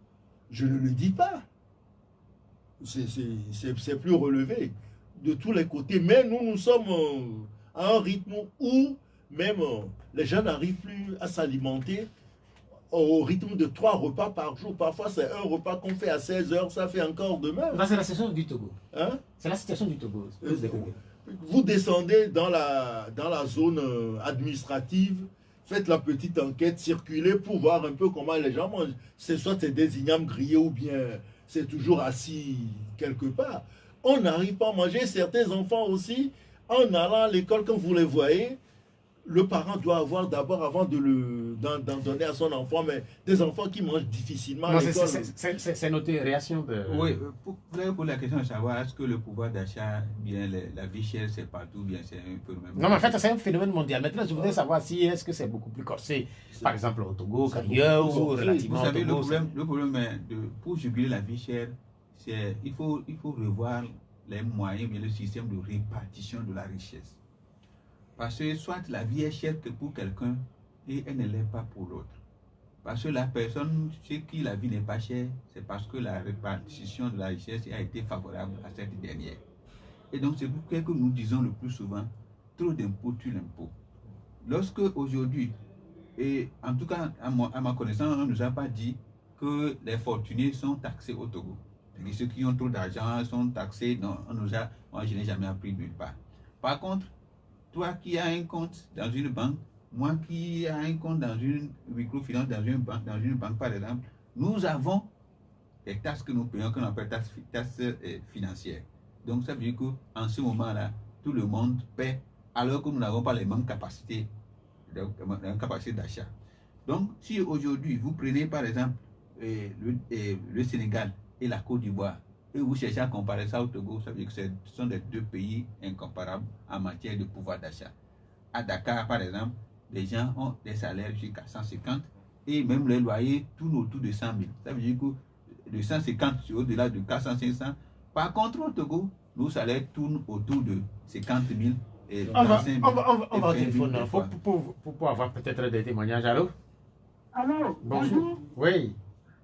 je ne le dis pas. C'est plus relevé de tous les côtés. Mais nous sommes à un rythme où même les gens n'arrivent plus à s'alimenter au rythme de 3 repas par jour. Parfois, c'est un repas qu'on fait à 16 heures, ça fait encore de même. C'est la situation du Togo. Hein? C'est la situation du Togo. Vous descendez dans la zone administrative, faites la petite enquête, circulez pour voir un peu comment les gens mangent. Soit c'est des ignames grillés ou bien c'est toujours assis quelque part. On n'arrive pas à manger. Certains enfants aussi, en allant à l'école, quand vous les voyez, le parent doit avoir d'abord, avant d'en donner à son enfant, mais des enfants qui mangent difficilement à Non, l'école. c'est notre réaction de... Oui, vous avez posé la question de savoir est-ce que le pouvoir d'achat, bien la vie chère, c'est partout, bien c'est un phénomène. Non, mais en fait, c'est un phénomène mondial. Maintenant, je voudrais savoir si est-ce que c'est beaucoup plus corsé, par exemple au Togo, qu'ailleurs, ou relativement Vous savez, au Togo. le problème est pour juguler la vie chère, c'est il faut revoir les moyens, mais le système de répartition de la richesse. Parce que soit la vie est chère que pour quelqu'un et elle ne l'est pas pour l'autre. Parce que la personne chez qui la vie n'est pas chère, c'est parce que la répartition de la richesse a été favorable à cette dernière. Et donc c'est pourquoi que nous disons le plus souvent, trop d'impôt tue l'impôt. Lorsque aujourd'hui, et en tout cas à ma connaissance, on ne nous a pas dit que les fortunés sont taxés au Togo. Et ceux qui ont trop d'argent sont taxés, non, moi je n'ai jamais appris nulle part. Par contre, toi qui as un compte dans une banque, moi qui ai un compte dans une microfinance, dans une banque par exemple, nous avons des taxes que nous payons, qu'on appelle taxes financières. Donc ça veut dire qu'en ce moment-là, tout le monde paie alors que nous n'avons pas les mêmes capacités d'achat. Donc si aujourd'hui vous prenez par exemple le Sénégal et la Côte d'Ivoire, et vous cherchez à comparer ça au Togo, ça veut dire que ce sont des deux pays incomparables en matière de pouvoir d'achat. À Dakar, par exemple, les gens ont des salaires jusqu'à 150 et même les loyers tournent autour de 100 000. Ça veut dire que de 150 c'est au-delà de 400-500. Par contre, au Togo, nos salaires tournent autour de 50 000 et 45 000. On va au téléphone pour avoir peut-être des témoignages. Allô? Allô? Bonjour. Oui.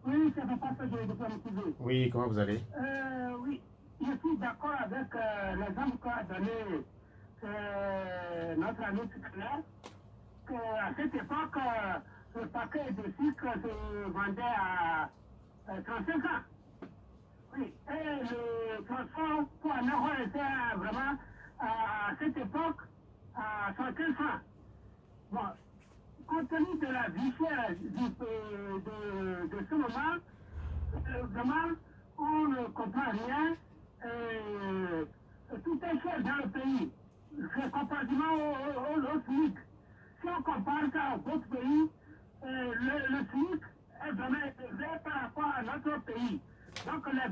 Oui, c'est pas que je dois. Oui, comment vous allez? Oui, je suis d'accord avec l'exemple qu'a donné notre ami Claire, qu'à cette époque, le paquet de sucre se vendait à 35 ans. Oui, et le transport pour un euro était vraiment à cette époque à 115 francs. Bon, compte tenu de la vie chère de ce moment, vraiment, on ne comprend rien. Tout est cher dans le pays. C'est comparativement au SMIC. Si on compare ça aux autres pays, le SMIC est vraiment élevé par rapport à notre pays. Donc les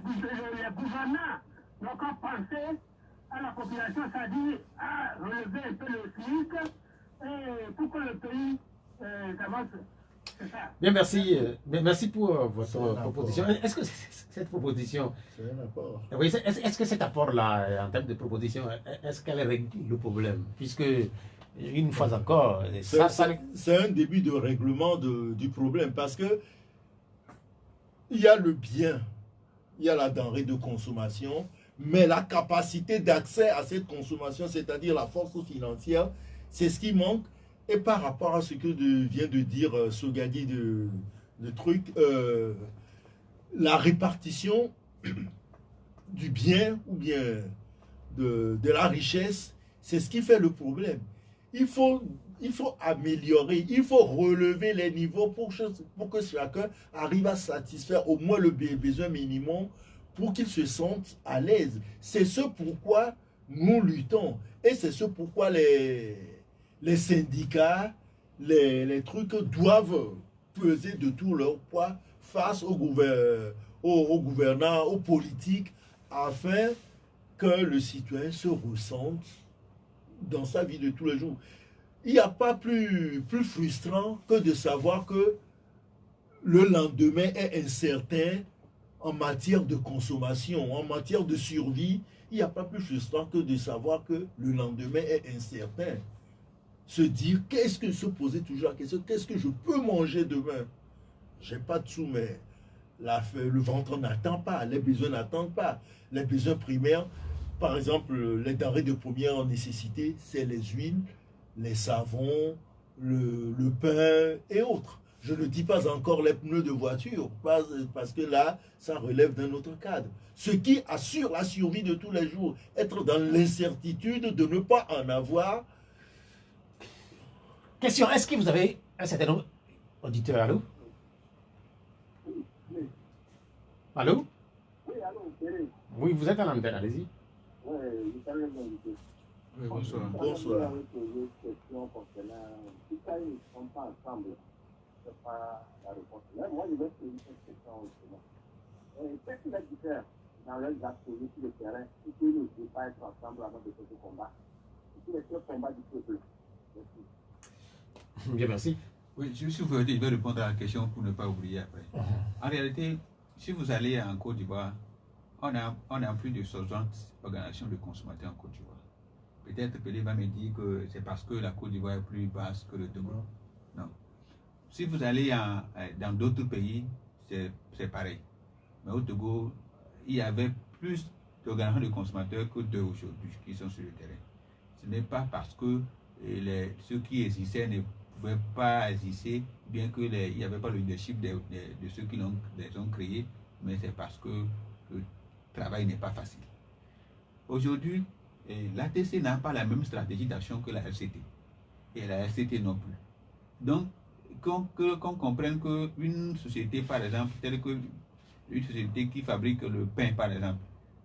gouvernants n'ont qu'à penser à la population, c'est-à-dire à relever un peu le SMIC pour que le pays avance. Bien, merci pour votre proposition. Est-ce que cette proposition, oui, est-ce que cet apport-là, en termes de proposition, est-ce qu'elle règle le problème? Puisque, une fois encore, c'est un début de règlement du problème, parce que il y a le bien, il y a la denrée de consommation, mais la capacité d'accès à cette consommation, c'est-à-dire la force financière, c'est ce qui manque. Et par rapport à ce que vient de dire Sogadi de truc, la répartition du bien ou bien de la richesse, c'est ce qui fait le problème. Il faut améliorer, il faut relever les niveaux pour que chacun arrive à satisfaire au moins le besoin minimum pour qu'il se sente à l'aise. C'est ce pourquoi nous luttons. Et c'est ce pourquoi les syndicats, les trucs doivent peser de tout leur poids face aux gouvernants, aux politiques, afin que le citoyen se ressente dans sa vie de tous les jours. Il n'y a pas plus frustrant que de savoir que le lendemain est incertain en matière de consommation, en matière de survie. Il n'y a pas plus frustrant que de savoir que le lendemain est incertain. Se dire, se poser toujours la question, qu'est-ce que je peux manger demain? J'ai pas de sous, mais le ventre n'attend pas, les besoins n'attendent pas. Les besoins primaires, par exemple, les denrées de première nécessité, c'est les huiles, les savons, le pain et autres. Je ne dis pas encore les pneus de voiture, parce que là, ça relève d'un autre cadre. Ce qui assure la survie de tous les jours, être dans l'incertitude de ne pas en avoir. Question, est-ce que vous avez un certain nombre d'auditeurs? Allô? Allô? Oui, allô, Oui, vous êtes à l'antenne, allez-y. Oui, je savais bien. Oui, bonsoir. Bonsoir. Une question concernant si quand ils ne sont pas ensemble, ce n'est pas la réponse. Là, moi, je vais poser cette question justement. Qu'est-ce qui va diffère dans leurs actes posés sur le terrain si ils ne veulent pas être ensemble avant de faire ce combat? Si les deux combats du peuple. Merci. Bien, merci. Oui, si vous voulez, je vais répondre à la question pour ne pas oublier après. En réalité, si vous allez en Côte d'Ivoire, on a plus de 60 organisations de consommateurs en Côte d'Ivoire. Peut-être Pelé va me dire que c'est parce que la Côte d'Ivoire est plus basse que le Togo. Non. Si vous allez dans d'autres pays, c'est pareil. Mais au Togo, il y avait plus d'organisations de consommateurs que d'aujourd'hui qui sont sur le terrain. Ce n'est pas parce que ceux qui existaient ne pouvaient pas exister, bien qu'il n'y avait pas le leadership de ceux qui les ont créés, mais c'est parce que le travail n'est pas facile. Aujourd'hui, l'ATC n'a pas la même stratégie d'action que la RCT. Et la RCT non plus. Donc, qu'on comprenne qu'une société, par exemple, telle que une société qui fabrique le pain, par exemple,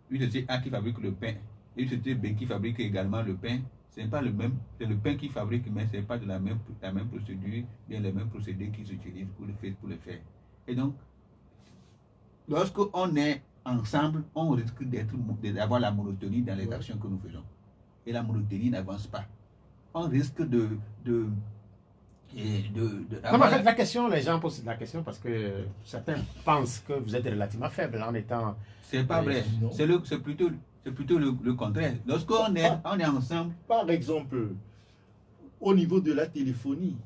une société A qui fabrique le pain, et une société B qui fabrique également le pain, ce n'est pas le même, c'est le pain qui fabrique, mais ce n'est pas de la même procédure, bien les mêmes procédés qui s'utilisent pour le faire. Et donc, lorsqu'on est ensemble, on risque d'avoir la monotonie dans les actions que nous faisons. Et la monotonie n'avance pas. On risque de non, mais en fait, la question, les gens posent la question parce que certains pensent que vous êtes relativement faible en étant... C'est pas vrai. C'est plutôt le contraire. Lorsqu'on est ensemble... Par exemple, au niveau de la téléphonie,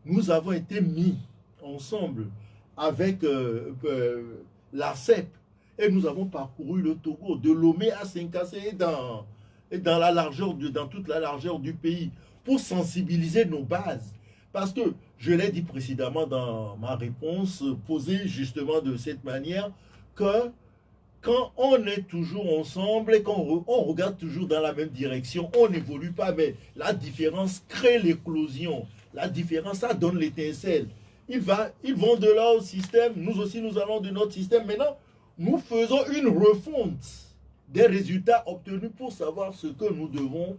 nous avons été mis ensemble avec l'ARCEP et nous avons parcouru le Togo, de Lomé à Saint-Cassé et dans toute la largeur du pays pour sensibiliser nos bases. Parce que, je l'ai dit précédemment dans ma réponse, posée justement de cette manière, que quand on est toujours ensemble et qu'on regarde toujours dans la même direction, on n'évolue pas, mais la différence crée l'éclosion. La différence, ça donne l'étincelle. Ils vont de là au système, nous aussi nous allons de notre système. Maintenant, nous faisons une refonte des résultats obtenus pour savoir ce que nous devons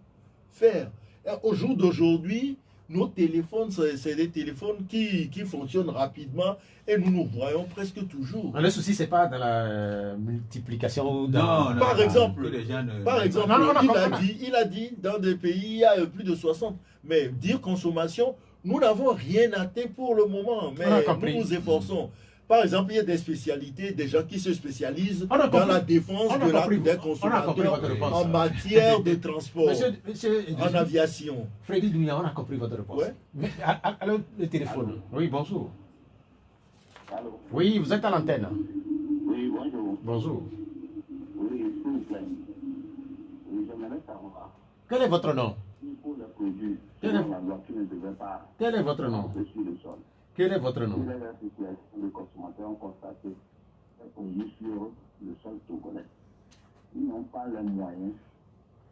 faire. Et au jour d'aujourd'hui, nos téléphones, c'est des téléphones qui fonctionnent rapidement et nous nous voyons presque toujours. Le souci, c'est pas dans la multiplication ou dans... Non, par exemple, non, il a dit dans des pays, il y a plus de 60. Mais dire consommation, nous n'avons rien atteint pour le moment, mais nous nous efforçons. Par exemple, il y a des spécialités, des gens qui se spécialisent dans la défense des consommateurs en matière de transport, en aviation. Freddy Dounia, on a compris votre réponse. Ouais. Mais, allô, le téléphone. Allô. Oui, bonjour. Allô? Oui, vous êtes à l'antenne. Oui, bonjour. Bonjour. Oui, s'il vous plaît. Oui, j'aimerais savoir Quel est votre nom? si pour les produits, Quel selon la loi qui ne devait pas Quel est votre nom? être sur le sol. Quel est votre nom? Quelle est la situation que les consommateurs ont constaté les produits sur le sol togolais? Ils n'ont pas les moyens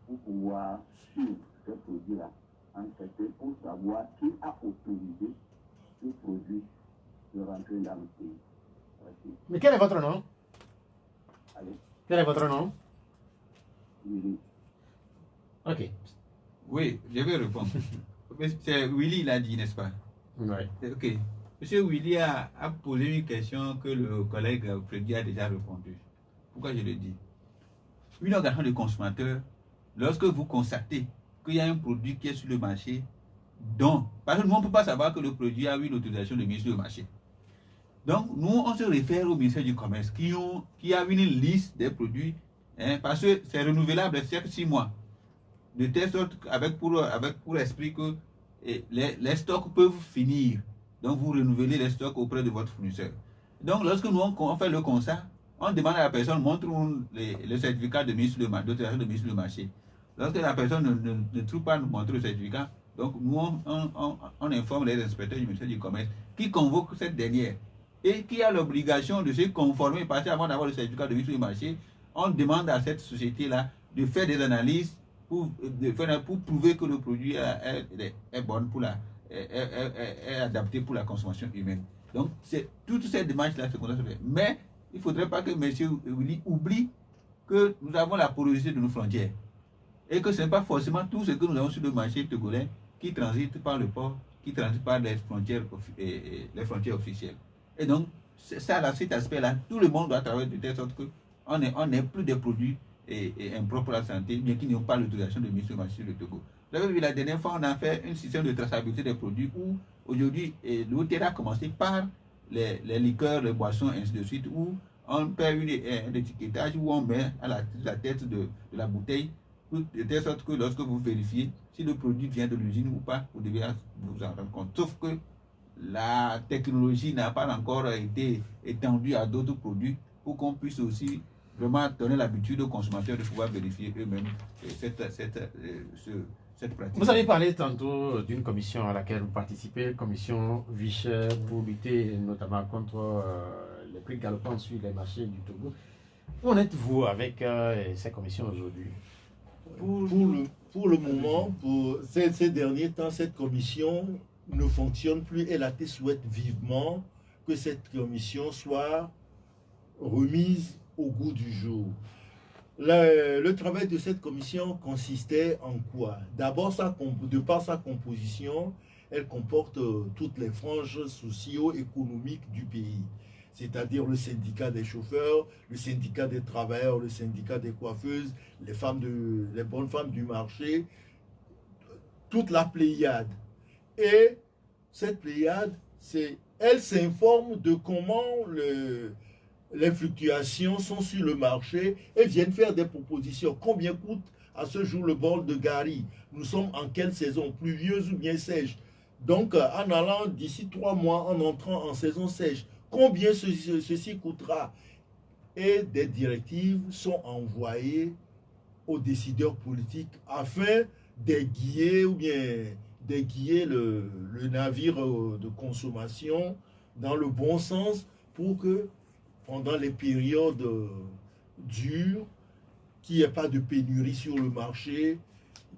pour pouvoir suivre ces produits-là, enquêter pour savoir qui a autorisé ces produits de rentrer dans le pays. Merci. Mais quel est votre nom? Allez, Quel est votre nom? oui. Ok. Oui, je vais répondre. C'est Willy l'a dit, n'est-ce pas? Oui. Ok. Monsieur Willy a posé une question que le collègue Freddy a déjà répondu. Pourquoi je le dis? Une organisation de consommateurs, lorsque vous constatez qu'il y a un produit qui est sur le marché, parce que nous, on ne peut pas savoir que le produit a eu l'autorisation de mise sur le marché. Donc, nous, on se réfère au ministère du Commerce qui a une liste des produits, parce que c'est renouvelable chaque 6 mois. De telle sorte avec pour esprit que les stocks peuvent finir. Donc, vous renouvelez les stocks auprès de votre fournisseur. Donc, lorsque nous on fait le constat, on demande à la personne, montre-nous le certificat de mise sur le marché, d'autorisation de mise sur le marché. Lorsque la personne ne trouve pas nous montrer le certificat, donc nous, on informe les inspecteurs du ministère du Commerce qui convoquent cette dernière et qui a l'obligation de se conformer, parce qu'avant d'avoir le certificat de mise sur le marché, on demande à cette société-là de faire des analyses pour prouver que le produit est bon est adapté pour la consommation humaine. Donc, c'est toutes ces démarches-là qu'on doit faire. Mais il ne faudrait pas que M. Willy oublie que nous avons la porosité de nos frontières. Et que ce n'est pas forcément tout ce que nous avons sur le marché togolais qui transite par le port, qui transite par les frontières officielles. Et donc, ça, là, cet aspect-là, tout le monde doit travailler de telle sorte qu'on n'ait plus des produits impropres à la santé, mais qui n'ont pas l'autorisation de mise sur le marché du Togo. Vous avez vu, la dernière fois, on a fait un système de traçabilité des produits où, aujourd'hui, l'OTR a commencé par les liqueurs, les boissons, ainsi de suite, où on fait un étiquetage où on met à la tête de la bouteille, de telle sorte que lorsque vous vérifiez si le produit vient de l'usine ou pas, vous devez vous en rendre compte. Sauf que la technologie n'a pas encore été étendue à d'autres produits pour qu'on puisse aussi vraiment donner l'habitude aux consommateurs de pouvoir vérifier eux-mêmes cette pratique. Vous avez parlé tantôt d'une commission à laquelle vous participez, commission Vichère, pour lutter notamment contre les prix galopants sur les marchés du Togo. Où en êtes-vous avec ces commissions aujourd'hui? Pour le moment, pour ces derniers temps, cette commission ne fonctionne plus et la T souhaite vivement que cette commission soit remise au goût du jour. Le travail de cette commission consistait en quoi? D'abord, de par sa composition, elle comporte toutes les franges socio-économiques du pays, c'est-à-dire le syndicat des chauffeurs, le syndicat des travailleurs, le syndicat des coiffeuses, les bonnes femmes du marché, toute la pléiade. Et cette pléiade, elle s'informe de comment les fluctuations sont sur le marché et viennent faire des propositions. Combien coûte à ce jour le bol de Gari? Nous sommes en quelle saison? Pluvieuse ou bien sèche? Donc, en allant d'ici 3 mois, en entrant en saison sèche, combien ceci coûtera? Et des directives sont envoyées aux décideurs politiques afin d'aiguiller le navire de consommation dans le bon sens pour que pendant les périodes dures, qu'il n'y ait pas de pénurie sur le marché,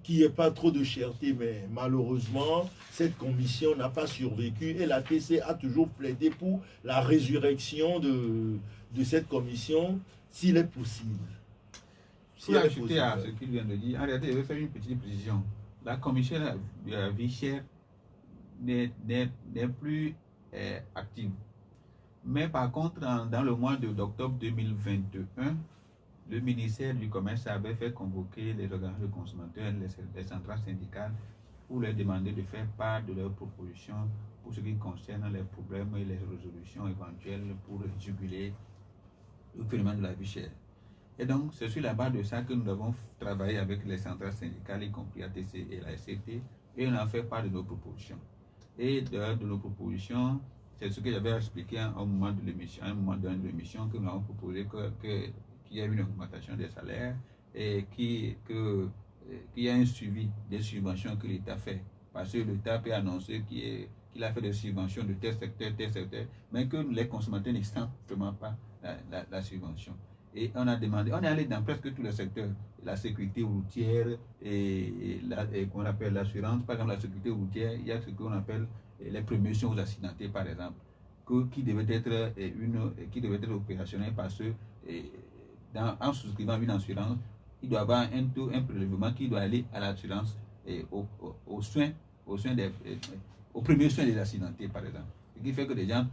qu'il n'y ait pas trop de cherté, mais malheureusement, cette commission n'a pas survécu et la TC a toujours plaidé pour la résurrection de cette commission, s'il est possible. Pour ajouter à ce qu'il vient de dire, en réalité, je vais faire une petite précision. La commission de la vie chère n'est plus active. Mais par contre, dans le mois d'octobre 2021, le ministère du Commerce avait fait convoquer les organismes de consommateurs, les centrales syndicales, pour leur demander de faire part de leurs propositions pour ce qui concerne les problèmes et les résolutions éventuelles pour juguler le phénomène de la vie chère. Et donc, c'est sur la base de ça que nous avons travaillé avec les centrales syndicales, y compris ATC et la SCT, et on a fait part de nos propositions. Et de nos propositions, c'est ce que j'avais expliqué à un moment de l'émission, que nous avons proposé qu'il y ait une augmentation des salaires et qu'il y ait un suivi des subventions que l'État fait. Parce que l'État peut annoncer qu'il a fait des subventions de tel secteur, mais que les consommateurs ne sentent vraiment pas la subvention. Et on est allé dans presque tous les secteurs, la sécurité routière et qu'on appelle l'assurance. Par exemple, la sécurité routière, il y a ce qu'on appelle les préventions aux accidentés, par exemple, qui devaient être opérationnelles parce que en souscrivant une assurance, il doit y avoir un prélèvement qui doit aller à l'assurance et aux premiers soins des accidentés, par exemple. Ce qui fait que les gens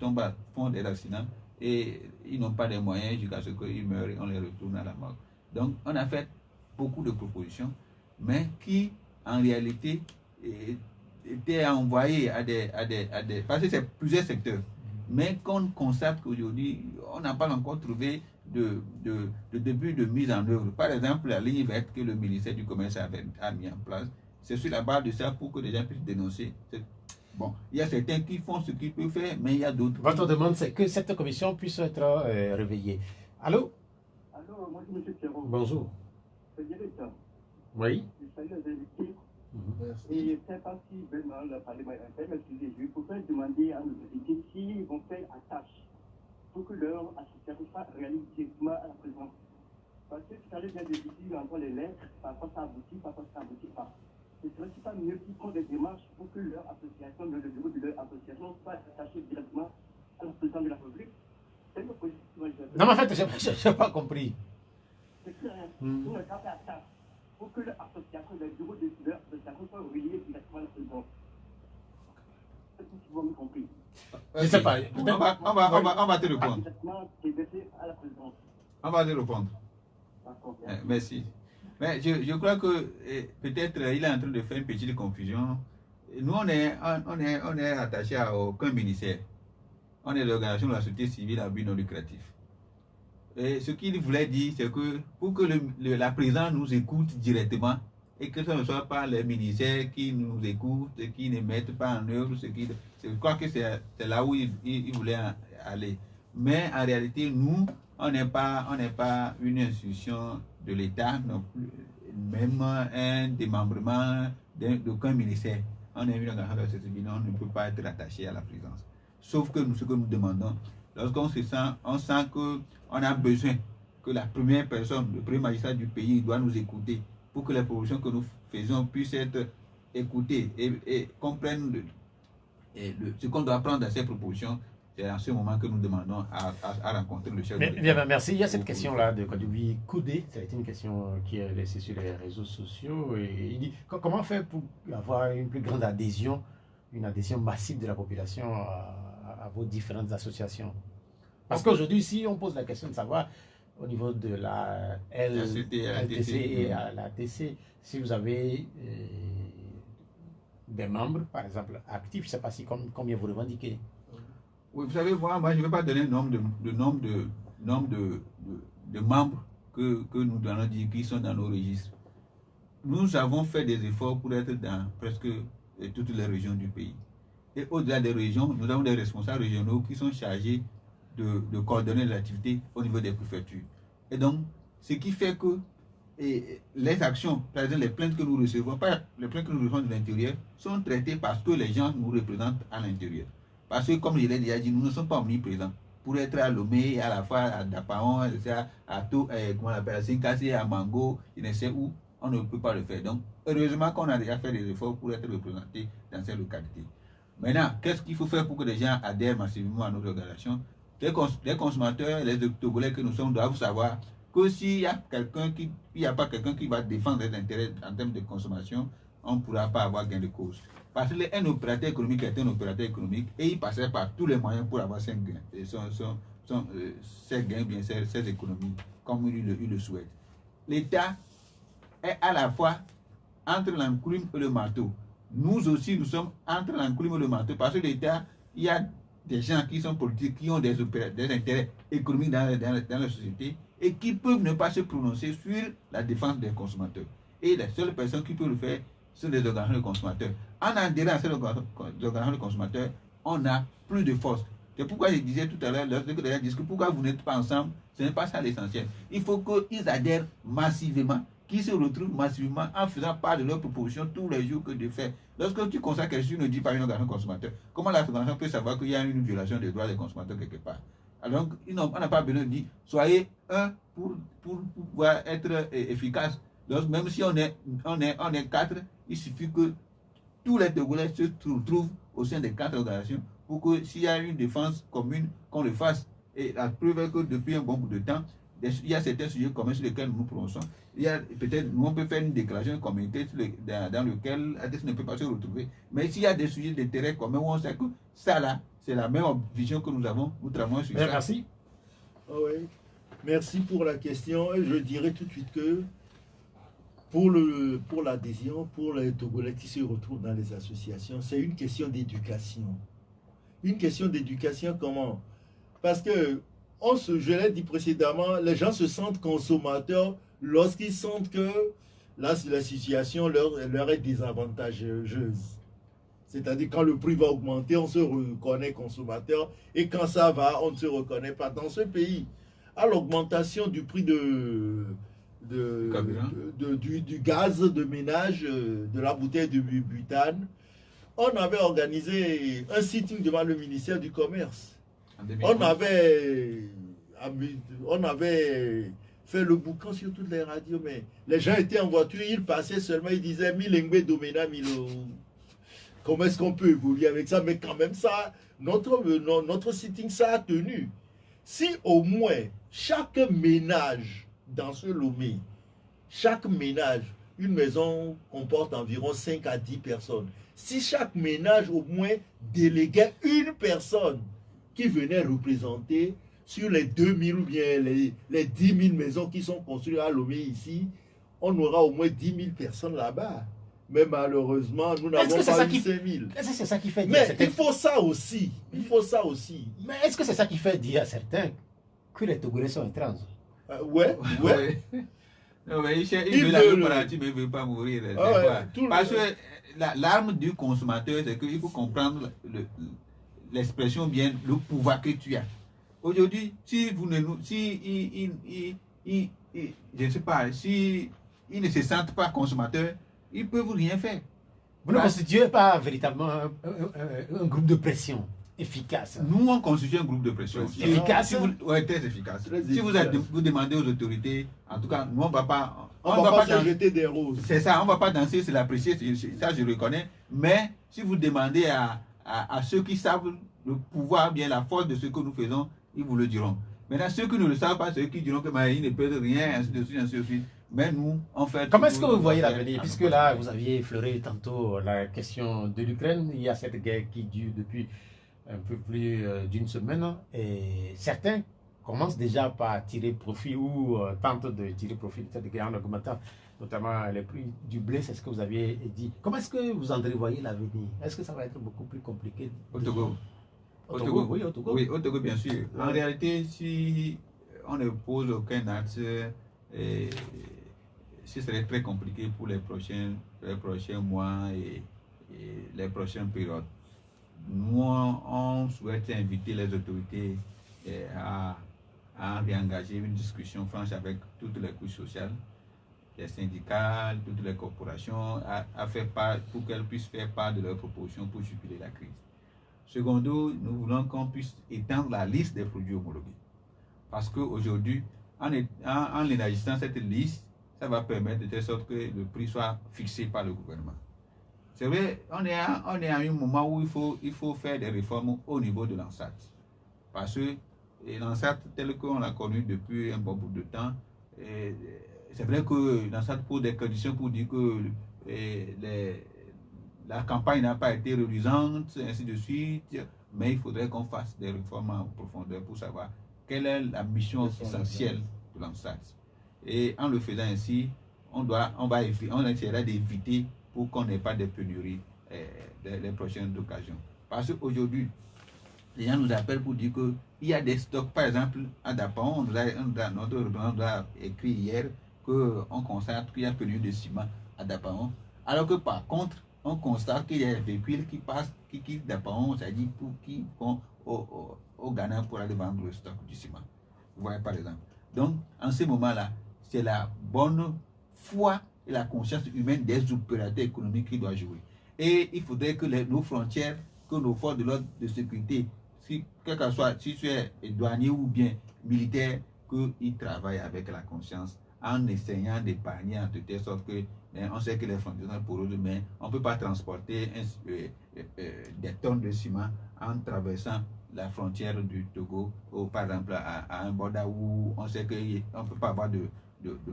font des accidents et ils n'ont pas de moyens jusqu'à ce qu'ils meurent et on les retourne à la mort. Donc, on a fait beaucoup de propositions, mais qui, en réalité, étaient envoyées parce que c'est plusieurs secteurs, mais qu'on constate qu'aujourd'hui, on n'a pas encore trouvé de début de mise en œuvre. Par exemple, la ligne verte que le ministère du Commerce a mis en place, c'est sur la base de ça pour que les gens puissent dénoncer. Bon, il y a certains qui font ce qu'ils peuvent faire, mais il y a d'autres. Votre demande, c'est que cette commission puisse être réveillée. Allô? Allô, moi, M. Thierry. Bonjour. C'est directeur. Oui. Je salue les invités. Et je ne sais pas si vraiment le Parlement est interne, excusez, je voudrais demander à nos invités s'ils vont faire attache pour que leur association soit réalise directement à la présence. Parce que tout à l'heure, bien de dire entre les lettres, parfois ça aboutit, parfois ça n'aboutit pas. Ce serait pas mieux qu'ils font des démarches pour que leur association, le bureau de leur association soit attaché directement à la présidence de la République. C'est une position. Non, mais en fait, je n'ai pas compris. C'est clair. Pour ne pas faire attache. faut que l'association, les bureaux décideurs de l'association soient reliés directement à la présidence. Est-ce que vous avez compris? Je ne sais pas. On va te répondre. Directement, c'est versé à la présidence. On va te répondre. D'accord. Merci. Mais je crois que peut-être il est en train de faire une petite confusion. Nous, on est attaché à aucun ministère. On est l'organisation de la société civile à but non lucratif. Et ce qu'il voulait dire, c'est que pour que la présidence nous écoute directement et que ce ne soit pas les ministères qui nous écoutent et qui ne mettent pas en œuvre ce qui. Je crois que c'est là où il voulait aller. Mais en réalité, nous, on n'est pas une institution de l'État non plus, même un démembrement d'aucun ministère. On est une organisation de la société civile, on ne peut pas être attaché à la présidence. Sauf que ce que nous demandons, lorsqu'on se sent, on sent qu'on a besoin que la première personne, le premier magistrat du pays doit nous écouter pour que les propositions que nous faisons puissent être écoutées et comprennent ce qu'on doit prendre dans ces propositions. C'est en ce moment que nous demandons à rencontrer le chef de l'État. Bien, merci. Il y a cette question-là de Kodoui Koudé. Ça a été une question qui est laissée sur les réseaux sociaux. Et il dit comment faire pour avoir une plus grande adhésion, une adhésion massive de la population à vos différentes associations? Parce qu'aujourd'hui, si on pose la question de savoir au niveau de la LTC et à la TC, si vous avez des membres, par exemple, actifs, je ne sais pas si combien vous revendiquez. Oui, vous savez, moi je ne vais pas donner le nombre de membres que nous allons dire qui sont dans nos registres. Nous avons fait des efforts pour être dans presque toutes les régions du pays. Et au-delà des régions, nous avons des responsables régionaux qui sont chargés de coordonner l'activité au niveau des préfectures. Et donc, ce qui fait que les actions, par exemple les plaintes que nous recevons, pas les plaintes que nous recevons de l'intérieur, sont traitées parce que les gens nous représentent à l'intérieur. Parce que, comme je l'ai déjà dit, nous ne sommes pas omniprésents. Pour être à Lomé, à la fois à Dapaon, à tout, comment on appelle, à Sinkasi, à Mango, je ne sais où, on ne peut pas le faire. Donc, heureusement qu'on a déjà fait des efforts pour être représentés dans ces localités. Maintenant, qu'est-ce qu'il faut faire pour que les gens adhèrent massivement à notre organisation? Les consommateurs, les Togolais que nous sommes doivent savoir que s'il n'y a pas quelqu'un qui va défendre les intérêts en termes de consommation, on ne pourra pas avoir gain de cause. Parce qu'un opérateur économique est un opérateur économique et il passait par tous les moyens pour avoir ses gains, ses gains, bien ses économies, comme il le souhaite. L'État est à la fois entre l'enclume et le marteau. Nous aussi, nous sommes entre l'enclume et le marteau parce que l'État, il y a des gens qui sont politiques, qui ont des intérêts économiques dans la société et qui peuvent ne pas se prononcer sur la défense des consommateurs. Et les seules personnes qui peuvent le faire sont les organisations de consommateurs. En adhérant à ces organisations de consommateurs, on a plus de force. C'est pourquoi je disais tout à l'heure, lorsque les gens disent que pourquoi vous n'êtes pas ensemble, ce n'est pas ça l'essentiel. Il faut qu'ils adhèrent massivement, qu'ils se retrouvent massivement en faisant part de leurs propositions tous les jours que de faire. Lorsque tu constates que tu ne dis pas une organisation de consommateurs, comment l'organisation peut savoir qu'il y a une violation des droits des consommateurs quelque part? Alors, on n'a pas besoin de dire, soyez un pour pouvoir être efficace. Donc, même si on est 4, il suffit que tous les Togolais se trouvent au sein des 4 organisations pour que s'il y a une défense commune, qu'on le fasse. Et la preuve est que depuis un bon bout de temps, il y a certains sujets communs sur lesquels nous nous prononçons. Il y a peut-être, nous on peut faire une déclaration de communauté dans laquelle ADES ne peut pas se retrouver. Mais s'il y a des sujets d'intérêt commun où on sait que ça là, c'est la même vision que nous avons, nous travaillons sur ça. Merci. Oh oui. Merci pour la question. Et je dirais tout de suite que pour l'adhésion, pour les Togolais qui se retrouvent dans les associations, c'est une question d'éducation. Une question d'éducation comment? Parce que, je l'ai dit précédemment, les gens se sentent consommateurs lorsqu'ils sentent que la situation leur est désavantageuse. C'est-à-dire quand le prix va augmenter, on se reconnaît consommateur, et quand ça va, on ne se reconnaît pas. Dans ce pays, à l'augmentation du prix du gaz de ménage, de la bouteille de butane, on avait organisé un sitting devant le ministère du Commerce. On avait fait le boucan sur toutes les radios, mais les gens étaient en voiture, ils passaient seulement, ils disaient « Milengbe domena milo ». Comment est-ce qu'on peut évoluer avec ça? Mais quand même, ça, notre sitting, ça a tenu. Si au moins chaque ménage dans ce Lomé, chaque ménage une maison comporte environ 5 à 10 personnes. Si chaque ménage au moins déléguait une personne qui venait représenter sur les 2000 ou bien les 10 000 maisons qui sont construites à Lomé ici, on aura au moins 10 000 personnes là-bas. Mais malheureusement, nous n'avons pas eu 5 000. Est-ce que c'est ça qui fait dire Mais à certains... il faut ça aussi. Il faut ça aussi. Mais est-ce que c'est ça qui fait dire à certains que les Togolais sont étranges? Ouais. Non, mais il Il veut la veut coopérative, mais il ne veut pas mourir. Des Ah ouais, fois. tout Parce le- que l'arme du consommateur, c'est qu'il faut comprendre l'expression bien, le pouvoir que tu as. Aujourd'hui, si vous ne nous, si je ne sais pas, si ils ne se sentent pas consommateurs, ils ne peuvent rien faire. Vous ne constituez pas véritablement un groupe de pression efficace. Nous, on constitue un groupe de pression. Efficace. Oui, très efficace. Très Si vous, efficace. vous demandez aux autorités, en tout cas, nous, on ne va pas... On va pas se dans- jeter des roses. C'est ça, on ne va pas danser, c'est l'apprécier, ça je reconnais. Mais si vous demandez à ceux qui savent le pouvoir, bien la force de ce que nous faisons, ils vous le diront. Maintenant, ceux qui ne le savent pas, ceux qui diront que ils ne peuvent rien, ainsi de suite, ainsi de suite. Mais nous, on fait... Comment est-ce que vous voyez l'avenir l'avenir? Puisque là, vous aviez effleuré tantôt la question de l'Ukraine, il y a cette guerre qui dure depuis un peu plus d'une semaine et certains commencent déjà par tirer profit ou tentent de tirer profit de cette guerre en augmentant notamment les prix du blé, c'est ce que vous aviez dit. Comment est-ce que vous entrevoyez l'avenir? Est-ce que ça va être beaucoup plus compliqué? Au Togo. Au Togo, oui, au Togo. Oui, au Togo, bien sûr. En Ouais. réalité, si on ne pose aucun acte, ce serait très compliqué pour les prochains mois et les prochaines périodes. Nous, on souhaite inviter les autorités à réengager une discussion franche avec toutes les couches sociales, les syndicats, toutes les corporations, à faire part, pour qu'elles puissent faire part de leurs propositions pour juguler la crise. Secondo, nous voulons qu'on puisse étendre la liste des produits homologués. Parce qu'aujourd'hui, en élargissant cette liste, ça va permettre de telle sorte que le prix soit fixé par le gouvernement. C'est vrai, on est à un moment où il faut faire des réformes au niveau de l'ANSAT. Parce que l'ANSAT, tel qu'on l'a connu depuis un bon bout de temps, c'est vrai que l'ANSAT pose des conditions pour dire que la campagne n'a pas été reluisante, ainsi de suite, mais il faudrait qu'on fasse des réformes en profondeur pour savoir quelle est la mission essentielle de l'ANSAT. Et en le faisant ainsi, on essaiera d'éviter pour qu'on n'ait pas de pénuries les prochaines occasions. Parce qu'aujourd'hui, les gens nous appellent pour dire qu'il y a des stocks, par exemple, à Dapan, notre représentant nous a écrit hier qu'on constate qu'il y a pénurie de ciment à Dapan, alors que par contre, on constate qu'il y a des véhicules qui quittent Dapan, c'est-à-dire qui vont au Ghana pour aller vendre le stock du ciment. Vous voyez par exemple. Donc, en ce moment-là, c'est la bonne foi et la conscience humaine des opérateurs économiques qui doivent jouer. Et il faudrait que nos frontières, que nos forces de l'ordre de sécurité, quel que soit, si tu es douanier ou bien militaire, qu'ils travaillent avec la conscience en essayant d'épargner en telle sorte que on sait que les frontières sont poreuses, mais on ne peut pas transporter des tonnes de ciment en traversant la frontière du Togo, ou par exemple à un borda où on sait qu'on ne peut pas avoir de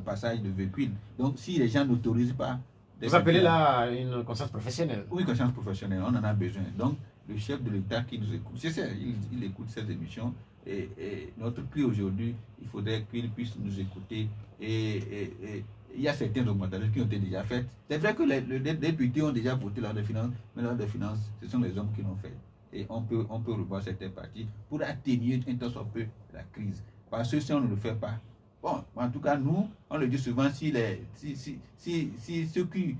passage de véhicules. Donc si les gens n'autorisent pas... Vous appelez là une conscience professionnelle? Oui, conscience professionnelle, on en a besoin. Donc le chef de l'État qui nous écoute, c'est ça, il écoute ces émissions. Et notre cri aujourd'hui, il faudrait qu'il puisse nous écouter. Et il y a certaines augmentations qui ont été déjà faites. C'est vrai que les députés ont déjà voté lors des finances, mais lors des finances, ce sont les hommes qui l'ont fait. Et on peut revoir certaines parties pour atténuer un tant soit peu la crise. Parce que si on ne le fait pas, bon, en tout cas, nous, on le dit souvent, si ceux qui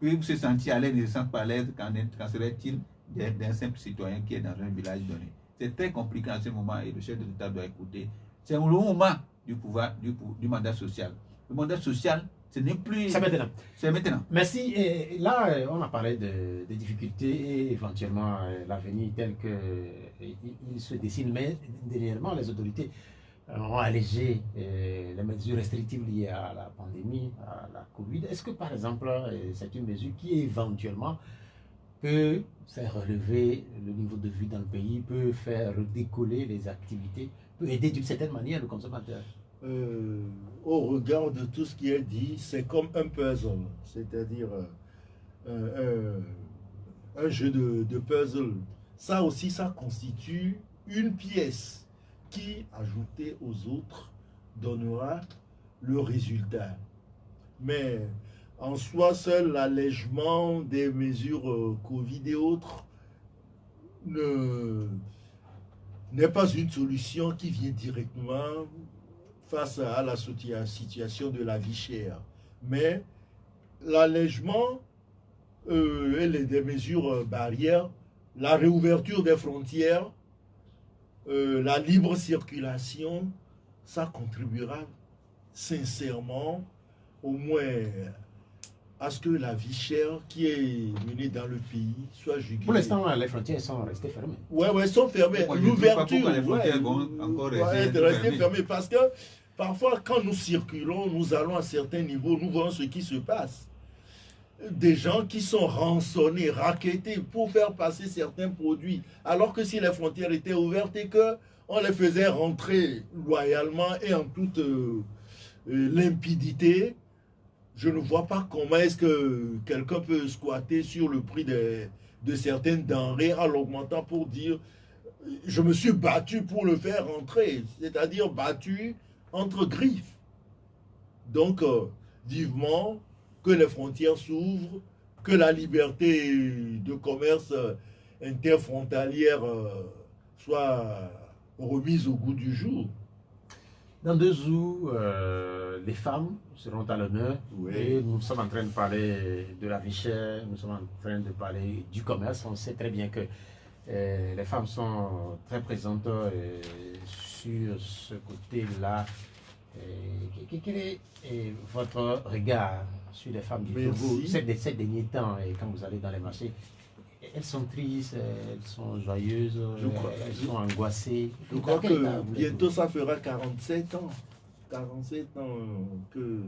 peuvent se sentir à l'aise ne se sentent pas à l'aise, qu'en serait-il d'un simple citoyen qui est dans un village donné? C'est très compliqué en ce moment et le chef de l'État doit écouter. C'est le moment du pouvoir, du mandat social. Le mandat social, ce n'est plus... C'est maintenant. C'est maintenant. Merci. Et là, on a parlé des difficultés et éventuellement l'avenir tel qu'il se dessine. Mais dernièrement, les autorités ont allégé les mesures restrictives liées à la pandémie, à la Covid. Est-ce que, par exemple, c'est une mesure qui éventuellement peut faire relever le niveau de vie dans le pays, peut faire redécoller les activités, peut aider d'une certaine manière le consommateur? au regard de tout ce qui est dit, c'est comme un puzzle, c'est-à-dire un jeu de puzzle. Ça aussi, ça constitue une pièce qui, ajoutée aux autres, donnera le résultat. Mais en soi, seul l'allègement des mesures Covid et autres n'est pas une solution qui vient directement face à la situation de la vie chère. Mais l'allègement et des mesures barrières, la réouverture des frontières, la libre circulation, ça contribuera sincèrement au moins à ce que la vie chère qui est menée dans le pays soit jugulée. Pour l'instant, les frontières sont restées fermées. Ouais, sont fermées. L'ouverture, les frontières vont encore rester fermées parce que parfois, quand nous circulons, nous allons à certains niveaux, nous voyons ce qui se passe. Des gens qui sont rançonnés, rackettés pour faire passer certains produits, alors que si les frontières étaient ouvertes et qu'on les faisait rentrer loyalement et en toute limpidité, je ne vois pas comment est-ce que quelqu'un peut squatter sur le prix de certaines denrées en l'augmentant pour dire je me suis battu pour le faire rentrer, c'est-à-dire battu entre griffes. Donc, vivement que les frontières s'ouvrent, que la liberté de commerce interfrontalière soit remise au goût du jour. Dans 2 août, les femmes seront à l'honneur. Oui. Et nous sommes en train de parler de la vie chère, nous sommes en train de parler du commerce. On sait très bien que les femmes sont très présentes sur ce côté-là. Quel est votre regard sur les femmes du Togo ces derniers temps, et quand vous allez dans les marchés? Elles sont tristes, elles sont joyeuses, elles sont angoissées. Je crois que bientôt ça fera 47 ans. 47 ans que...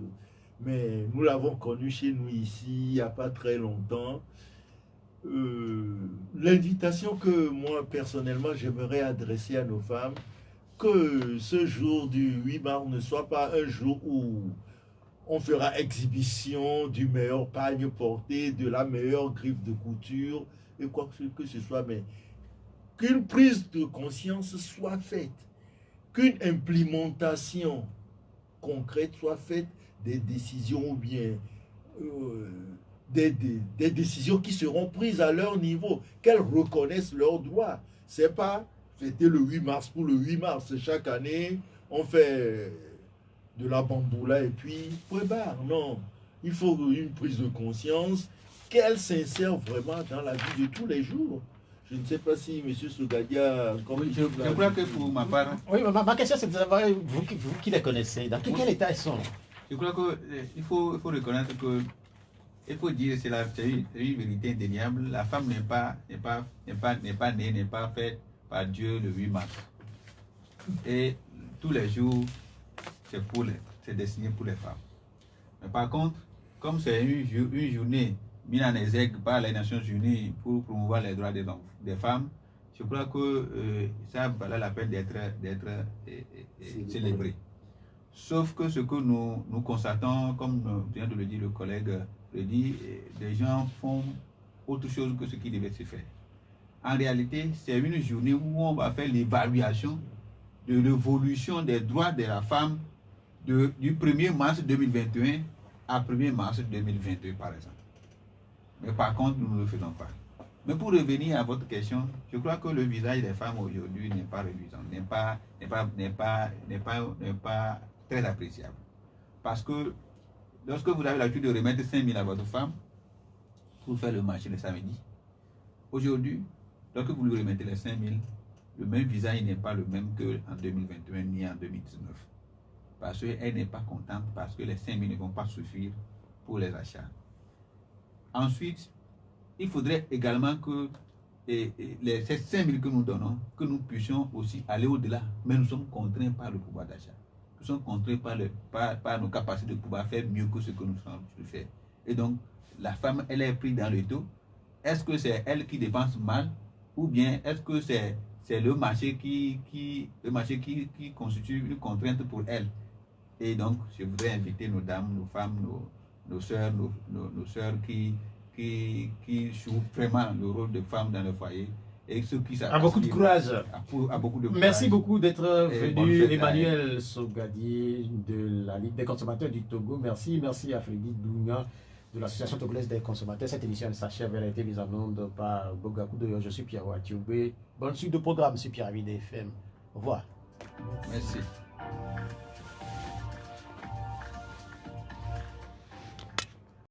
Mais nous l'avons connu chez nous ici, il n'y a pas très longtemps. L'invitation que moi, personnellement, j'aimerais adresser à nos femmes, que ce jour du 8 mars ne soit pas un jour où on fera exhibition du meilleur pagne porté, de la meilleure griffe de couture, et quoi que ce soit, mais qu'une prise de conscience soit faite, qu'une implémentation concrète soit faite des décisions ou bien des décisions qui seront prises à leur niveau, qu'elles reconnaissent leurs droits. C'est pas fêter le 8 mars pour le 8 mars. Chaque année, on fait de la bamboula et puis point barre. Non, il faut une prise de conscience qu'elle s'insère vraiment dans la vie de tous les jours. Je ne sais pas si M. Sougadia... Oui, je crois que pour ma part... Oui, ma question c'est de savoir, vous qui les connaissez, dans quel état ils sont? Je crois qu'il faut reconnaître que... Il faut dire, c'est une vérité indéniable, la femme n'est pas née, n'est pas faite par Dieu le 8 mars. Et tous les jours, c'est destiné pour les femmes. Mais par contre, comme c'est une journée mise en exergue par les Nations Unies pour promouvoir les droits des femmes, je crois que ça valait la peine d'être célébré. Sauf que ce que nous constatons, comme vient de le dire le collègue, les gens font autre chose que ce qui devait se faire. En réalité, c'est une journée où on va faire l'évaluation de l'évolution des droits de la femme du 1er mars 2021 à 1er mars 2022, par exemple. Mais par contre, nous ne le faisons pas. Mais pour revenir à votre question, je crois que le visage des femmes aujourd'hui n'est pas reluisant, n'est pas très appréciable. Parce que lorsque vous avez l'habitude de remettre 5 000 à votre femme pour faire le marché le samedi, aujourd'hui, lorsque vous lui remettez les 5 000, le même visage n'est pas le même qu'en 2021 ni en 2019. Parce qu'elle n'est pas contente, parce que les 5 000 ne vont pas suffire pour les achats. Ensuite, il faudrait également que ces 5 000 que nous donnons, que nous puissions aussi aller au-delà. Mais nous sommes contraints par le pouvoir d'achat. Nous sommes contraints par nos capacités de pouvoir faire mieux que ce que nous sommes de faire. Et donc, la femme, elle est prise dans le dos. Est-ce que c'est elle qui dépense mal, ou bien est-ce que c'est le marché qui constitue une contrainte pour elle? Et donc, je voudrais inviter nos dames, nos femmes, nos soeurs, nos soeurs qui jouent vraiment le rôle de femmes dans le foyer. Et ceux qui A beaucoup de courage. A beaucoup de courage. Merci beaucoup d'être Et bonne venu, fête à Emmanuel Sogadier de la Ligue des consommateurs du Togo. Merci à Frédéric Dounia de l'Association togolaise des consommateurs. Cette émission s'achève. Elle a été mise en onde par Bogakou. Je suis Pierre Watiobé. Bonne suite de programme sur Pierre Avide FM. Au revoir. Merci.